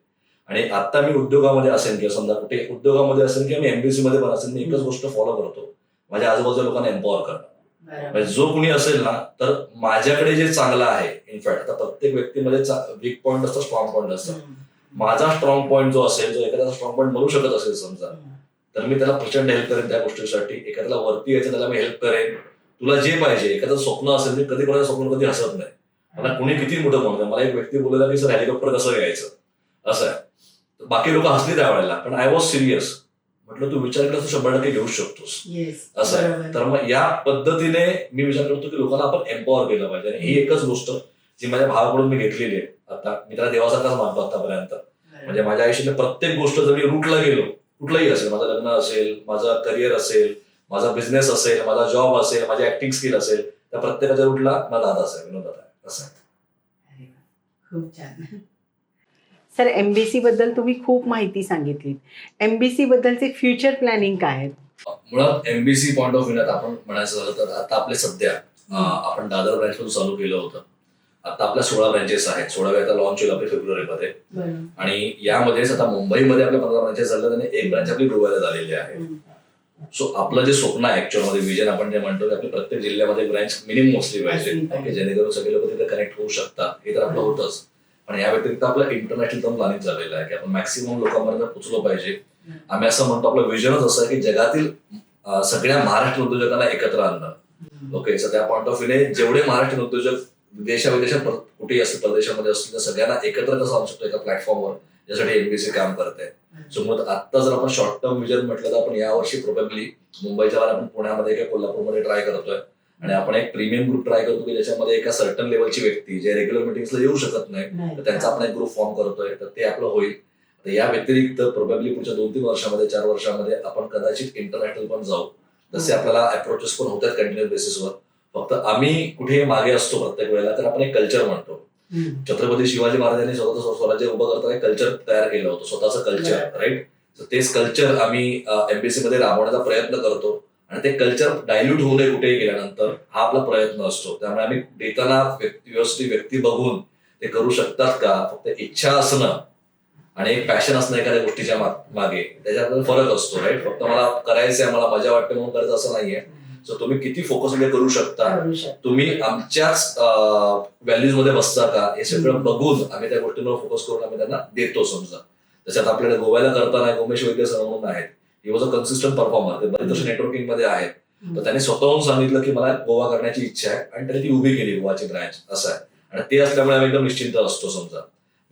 आणि आता मी उद्योगामध्ये असेल किंवा समजा कुठे उद्योगामध्ये असेल किंवा मी एमबीसी मध्ये पण असेल, मी एकच गोष्ट फॉलो करतो, माझ्या आजूबाजूच्या लोकांना एम्पॉवर करणं. म्हणजे जो कुणी असेल ना, तर माझ्याकडे जे चांगलं आहे, इनफॅक्ट आता प्रत्येक व्यक्तीमध्ये वीक पॉईंट असतं, स्ट्रॉंग पॉईंट असतं. माझा स्ट्रॉंग पॉईंट जो असेल, जो एखाद्याचा स्ट्रॉंग पॉईंट बनू शकत असेल समजा, तर मी त्याला प्रचंड हेल्प करेन त्या गोष्टीसाठी. एखाद्याला वरती यायचं त्याला मी हेल्प करेन. तुला जे पाहिजे, एखादं स्वप्न असेल, मी कधी कोणाचं स्वप्न कधी हसत नाही. मला कुणी किती मोठं म्हणतं, मला एक व्यक्ती बोलला की सर हेलिकॉप्टर कसं घ्यायचं असं आहे. बाकी लोक हसली त्यावेळेला, पण आय वॉज सिरियस. म्हटलं तू विचार केला तू 100% घेऊ शकतोस असं आहे. तर मग या पद्धतीने मी विचार करतो की लोकांना आपण एम्पॉवर केलं पाहिजे. आणि ही एकच गोष्ट जी माझ्या भावाकडून मी घेतलेली आहे. आता मी त्याला देवासारखाच मानतो आतापर्यंत. म्हणजे माझ्या आयुष्यातल्या प्रत्येक गोष्ट जर मी रूटला गेलो, कुठलंही असेल, माझं लग्न असेल, माझं करिअर असेल, माझा बिझनेस असेल, माझा जॉब असेल, माझी ऍक्टिंग स्किल असेल, त्या प्रत्येकाच्या रूटला माझा दादा असेल, विनोद दादा आहे असं आहे. खूप छान. सर, एमबीसी बद्दल तुम्ही खूप माहिती सांगितली. एमबीसी बद्दलचे फ्युचर प्लॅनिंग काय आहे? मुळात एमबीसी पॉईंट ऑफ व्ह्यू आपण म्हणायचं झालं तर आता आपले सध्या आपण दादर ब्रँच पासून चालू केलं होतं. आता आपल्या 16 ब्रँचेस आहेत. 16व्या आता लॉन्च होईल आपल्या फेब्रुवारीमध्ये. आणि यामध्येच आता मुंबईमध्ये आपल्या 15 ब्रँचेस झाल्या आणि एक ब्रँच आपली गोव्याला झालेली आहे. सो आपलं जे स्वप्न आहे ऍक्च्युअल मध्ये, विजन आपण जे म्हणतो की आपल्या प्रत्येक जिल्ह्यामध्ये ब्रँच मिनिमम असली पाहिजे, जेणेकरून सगळे लोक तिथे कनेक्ट होऊ शकतात. हे तर आपलं होतच, पण या व्यतिरिक्त आपलं इंटरनॅशनल पण प्लॅनिंग झालेलं आहे की आपण मॅक्सिमम लोकांपर्यंत पोहोचलो पाहिजे. आम्ही असं म्हणतो, आपलं विजनच असं आहे की जगातील सगळ्या महाराष्ट्र उद्योजकांना एकत्र आणणं. ओके, सो त्या पॉईंट ऑफ व्ह्यूने जेवढे महाराष्ट्रीयन उद्योजक विदेशात कुठेही असतील, परदेशामध्ये असतील, तर सगळ्यांना एकत्र कसं आणू शकतो एका प्लॅटफॉर्मवर, यासाठी एमबीसी काम करत आहे. सो मग आता जर आपण शॉर्ट टर्म विजन म्हटलं तर आपण यावर्षी प्रोबेबली मुंबईच्या बाहेर आपण पुण्यामध्ये किंवा कोल्हापूरमध्ये ट्राय करतोय आणि आपण एक प्रीमियम ग्रुप ट्राय करतो की ज्याच्यामध्ये एका सर्टन लेवलची व्यक्ती जे रेग्युलर मिटिंग्सला येऊ शकत नाही तर त्यांचा आपण एक ग्रुप फॉर्म करतोय, तर ते आपलं होईल. तर या व्यतिरिक्त प्रोबेबली पुढच्या 2-3 वर्षामध्ये 4 वर्षामध्ये आपण कदाचित इंटरनॅशनल पण जाऊ. तसे आपल्याला अप्रोचेस पण होतात कंटिन्युअस बेसिसवर. फक्त आम्ही कुठे मागे असतो प्रत्येक वेळेला तर आपण एक कल्चर म्हणतो. छत्रपती शिवाजी महाराजांनी स्वराज्य उभं करताना एक कल्चर तयार केलं होतं, स्वतःचं कल्चर, राईट. तेच कल्चर आम्ही एमबीसी मध्ये राबवण्याचा प्रयत्न करतो आणि ते कल्चर डायल्यूट होऊ नये कुठेही गेल्यानंतर, हा आपला प्रयत्न असतो. त्यामुळे आम्ही देताना व्यवस्थित व्यक्ती बघून ते करू शकतात का, फक्त इच्छा असणं आणि एक पॅशन असणं एखाद्या गोष्टीच्या मागे, त्याच्यात फरक असतो, राईट. फक्त मला करायचंय, मला मजा वाटते म्हणून करायचं असं नाहीये. सो तुम्ही किती फोकसमध्ये करू शकता, तुम्ही आमच्याच व्हॅल्यूज मध्ये बसता का, हे सगळं बघून आम्ही त्या गोष्टींवर फोकस करून आम्ही त्यांना देतो. समजा त्याच्यात आपल्याला गोव्याला करताना गोमेश वैद्य सर म्हणून आहेत, he was a consistent performer, ते बरेच वर्ष नेटवर्किंग मध्ये आहेत. तर त्यांनी स्वतःहून सांगितलं की मला गोवा करण्याची इच्छा आहे आणि त्यांनी ती उभी केली गोवाची ब्रँच, असं आहे. आणि ते असल्यामुळे आम्ही एकदम निश्चिंत असतो. समजा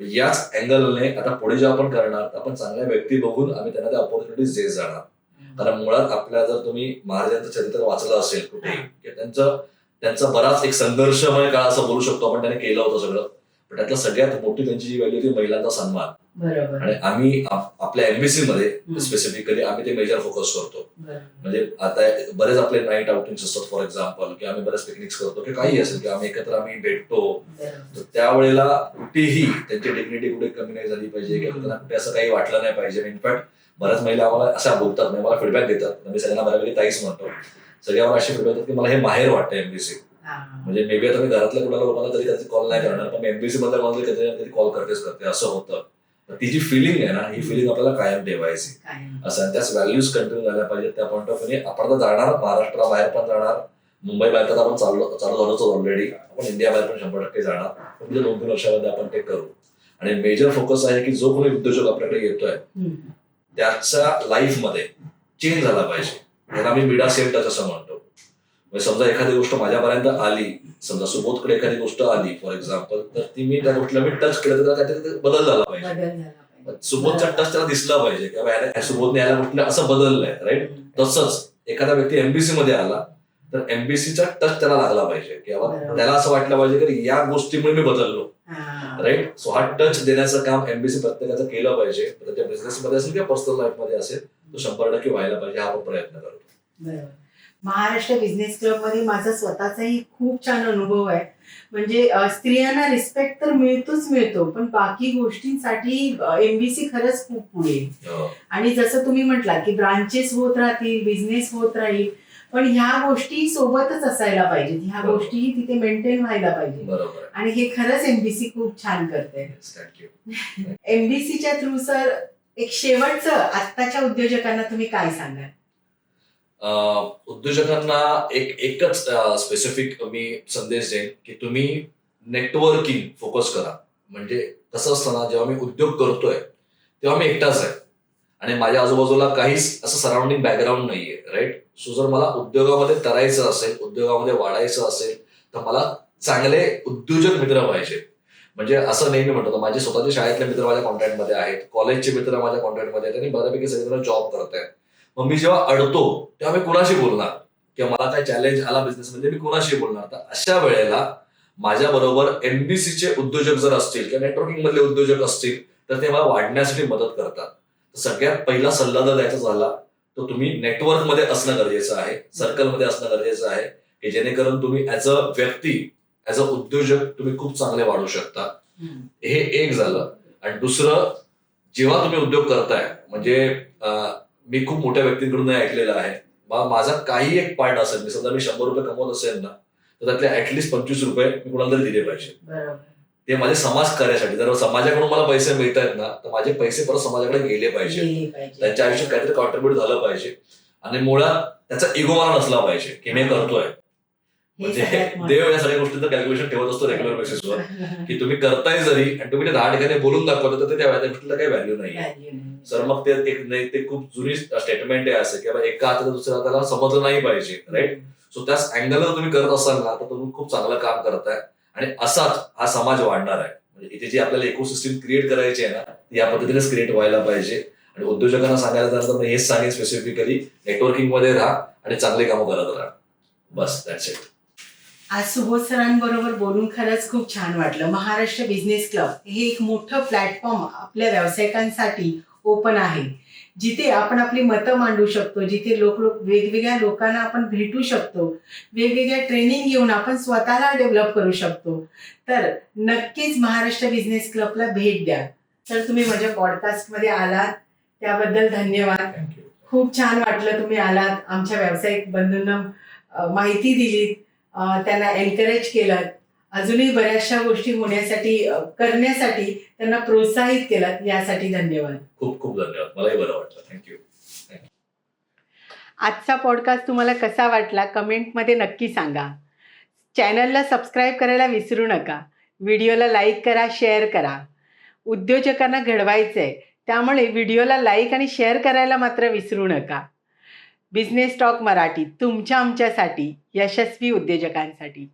याच अँगलने आता पुढे जेव्हा आपण करणार आपण चांगल्या व्यक्ती बघून आम्ही त्यांना त्या ऑपॉर्च्युनिटीज देत जाणार. कारण मुळात आपल्याला जर तुम्ही महाराजांचं चरित्र वाचलं असेल कुठेही, की त्यांचा बराच एक संघर्षमय काळ असं बोलू शकतो आपण, त्याने केलं होतं सगळं. पण त्यातलं सगळ्यात मोठी त्यांची जी व्हॅल्यू ती महिलांचा सन्मान. आणि आम्ही आपल्या एमबीसी मध्ये स्पेसिफिकली आम्ही ते मेजर फोकस करतो. म्हणजे आता बरेच आपले नाईट आउटिंग्स असतात फॉर एक्झाम्पल, की आम्ही बरेच पिकनिक्स करतो की काही असेल की आम्ही एकत्र भेटतो. तर त्यावेळेला कुठेही त्यांची डिग्निटी कुठे कमी नाही झाली पाहिजे किंवा त्यांना कुठे असं काही वाटलं नाही पाहिजे. इनफॅक्ट बऱ्याच महिला आम्हाला अशा बोलतात, नाही मला फीडबॅक देतात, मी सगळ्यांना बऱ्यापैकी ताईच म्हणतो, सगळ्या मला अशी फीडबॅक देतात की मला हे माहेर वाटतं एमबीसी. म्हणजे मे बी आता मी घरातल्या कुणाला लोकांना तरी कधी कॉल नाही करणार, पण एमबीसी मधल्या कोणाला कधी कॉल करते असं होतं. ती जी फिलिंग आहे ना, ही फिलिंग आपल्याला कायम ठेवायची असं. त्याच व्हॅल्यूज कंटिन्यू झाल्या पाहिजेत. त्या पॉईंट ऑफ व्ह्यूने आपण तर जाणार, महाराष्ट्राबाहेर पण जाणार, मुंबई बाहेर तर आपण चालू झालोच ऑलरेडी, आपण इंडिया बाहेर पण 100% जाणार. म्हणजे 2-3 वर्षामध्ये आपण ते करू. आणि मेजर फोकस आहे की जो कोणी उद्योजक आपल्याकडे येतोय त्याच्या लाईफ मध्ये चेंज झाला पाहिजे. याला आम्ही मिडा सेम टच असं म्हणतो. म्हणजे समजा एखादी गोष्ट माझ्यापर्यंत आली, समजा सुबोधकडे एखादी गोष्ट आली फॉर एक्झाम्पल, तर ती मी त्या गोष्टीला मी टच केलं तर काहीतरी बदल झाला पाहिजे. सुबोधचा टच त्याला दिसला पाहिजे की सुबोधने याला गोष्टीला असं बदललंय, राईट. तसंच एखादा व्यक्ती एमबीसी मध्ये आला तर एमबीसीचा टच त्याला लागला पाहिजे किंवा त्याला असं वाटलं पाहिजे की या गोष्टीमुळे मी बदललो, राईट. सो हा टच देण्याचं काम एमबीसी प्रत्येकाचं केलं पाहिजे. त्याच्या बिझनेस मध्ये असेल किंवा पर्सनल लाईफ मध्ये असेल, तो 100% व्हायला पाहिजे, हा आपण प्रयत्न करतो. महाराष्ट्र बिझनेस क्लब मध्ये माझा स्वतःचाही खूप छान अनुभव आहे. म्हणजे स्त्रियांना रिस्पेक्ट तर मिळतो, पण बाकी गोष्टींसाठी एमबीसी खरंच खूप पुढे. आणि जसं तुम्ही म्हटलात की ब्रांचेस होत राहतील, बिझनेस होत राहील, पण ह्या गोष्टी सोबतच असायला पाहिजेत, ह्या गोष्टी तिथे मेंटेन व्हायला पाहिजे. आणि हे खरंच एमबीसी खूप छान करते. एमबीसीच्या थ्रू सर एक शेवटचं आत्ताच्या उद्योजकांना तुम्ही काय सांगाल? उद्योजकांना एकच स्पेसिफिक मी संदेश देईन की तुम्ही नेटवर्किंग फोकस करा. म्हणजे कसं असतं ना, जेव्हा मी उद्योग करतोय तेव्हा मी एकटाच आहे आणि माझ्या आजूबाजूला काहीच असं सराउंडिंग बॅकग्राऊंड नाहीये, राईट. सो जर मला उद्योगामध्ये करायचं असेल, उद्योगामध्ये वाढायचं असेल, तर मला चांगले उद्योजक मित्र पाहिजे. म्हणजे असं नेहमी म्हणतो, माझे स्वतःचे शाळेतले मित्र माझ्या कॉन्टॅक्टमध्ये आहेत, कॉलेजचे मित्र माझ्या कॉन्टॅक्टमध्ये आहेत आणि बऱ्यापैकी सगळेजण जॉब करत आहेत. मग मी जेव्हा अडतो तेव्हा मी कुणाशी बोलणार किंवा मला काय चॅलेंज आला बिझनेसमध्ये, मी कुणाशी बोलणार. तर अशा वेळेला माझ्या बरोबर एमबीसीचे उद्योजक जर असतील किंवा नेटवर्किंग मधले उद्योजक असतील तर ते मला वाढण्यासाठी मदत करतात. सगळ्यात पहिला सल्ला जर द्यायचा झाला तर तुम्ही नेटवर्क मध्ये असणं गरजेचं आहे, सर्कलमध्ये असणं गरजेचं आहे, की जेणेकरून तुम्ही ऍज अ व्यक्ती, ऍज अ उद्योजक तुम्ही खूप चांगले वाढू शकता. हे एक झालं. आणि दुसरं, जेव्हा तुम्ही उद्योग करताय, म्हणजे मी खूप मोठ्या व्यक्तींकडून ऐकलेलं आहे, माझा काही एक पार्ट असेल, मी समजा मी 100 रुपये कमवत असेल ना, तर त्यातले ऍटलीस्ट 25 रुपये मी कुणाला तरी दिले पाहिजे. ते माझे समाज कार्यासाठी. जर समाजाकडून मला पैसे मिळत आहेत ना, तर माझे पैसे परत समाजाकडे गेले पाहिजे, त्यांच्या आयुष्यात काहीतरी कॉन्ट्रीब्युट झालं पाहिजे. आणि मुळात त्याचा इगो मला नसला पाहिजे की मी करतोय. म्हणजे देव या सगळ्या गोष्टींचं कॅल्क्युलेशन ठेवत असतो रेग्युलर बेसिसवर, की तुम्ही करताय जरी आणि तुम्ही ते 10 ठिकाणी बोलून दाखवता तर त्या गोष्टीला काही व्हॅल्यू नाही. सर मग ते खूप जुनी स्टेटमेंट आहे असं, की एका हाताला दुसऱ्या हाताला समजलं नाही पाहिजे, राईट. सो त्याच अँगलवर तुम्ही करत असाल ना, तर तुम्ही खूप चांगलं काम करताय आणि असाच हा समाज वाढणार आहे. म्हणजे इथे जी आपल्याला इकोसिस्टम क्रिएट करायची आहे ना, ती या पद्धतीनेच क्रिएट व्हायला पाहिजे. आणि उद्योजकांना सांगायला झालं तर मी हेच सांगेन स्पेसिफिकली, नेटवर्किंग मध्ये राहा आणि चांगले कामं करत राहा. बस दॅट्स इट. आज सुबोध सरांबरोबर बोलून खरंच खूप छान वाटलं. महाराष्ट्र बिझनेस क्लब हे एक मोठं प्लॅटफॉर्म आपल्या व्यावसायिकांसाठी ओपन आहे, जिथे आपण आपली मतं मांडू शकतो, जिथे वेगवेगळ्या लोकांना आपण भेटू शकतो, वेगवेगळ्या ट्रेनिंग घेऊन आपण स्वतःला डेव्हलप करू शकतो. तर नक्कीच महाराष्ट्र बिझनेस क्लबला भेट द्या. तर तुम्ही माझ्या पॉडकास्टमध्ये आलात त्याबद्दल धन्यवाद. थँक्यू. खूप छान वाटलं तुम्ही आलात, आमच्या व्यावसायिक बंधूंना माहिती दिलीत, त्यांना एनकरेज केलं, अजूनही बऱ्याचशा गोष्टी करण्यासाठी त्यांना प्रोत्साहित केलं, यासाठी धन्यवाद. खूप खूप धन्यवाद. मलाही बरं वाटलं. थँक्यू. आजचा पॉडकास्ट तुम्हाला कसा वाटला कमेंटमध्ये नक्की सांगा. चॅनलला सबस्क्राईब करायला विसरू नका. व्हिडिओला लाईक करा, शेअर करा. उद्योजकांना घडवायचं आहे, त्यामुळे व्हिडिओला लाईक आणि शेअर करायला मात्र विसरू नका. बिझनेस टॉक मराठी तुमच्या आमच्यासाठी, यशस्वी उद्योजकांसाठी.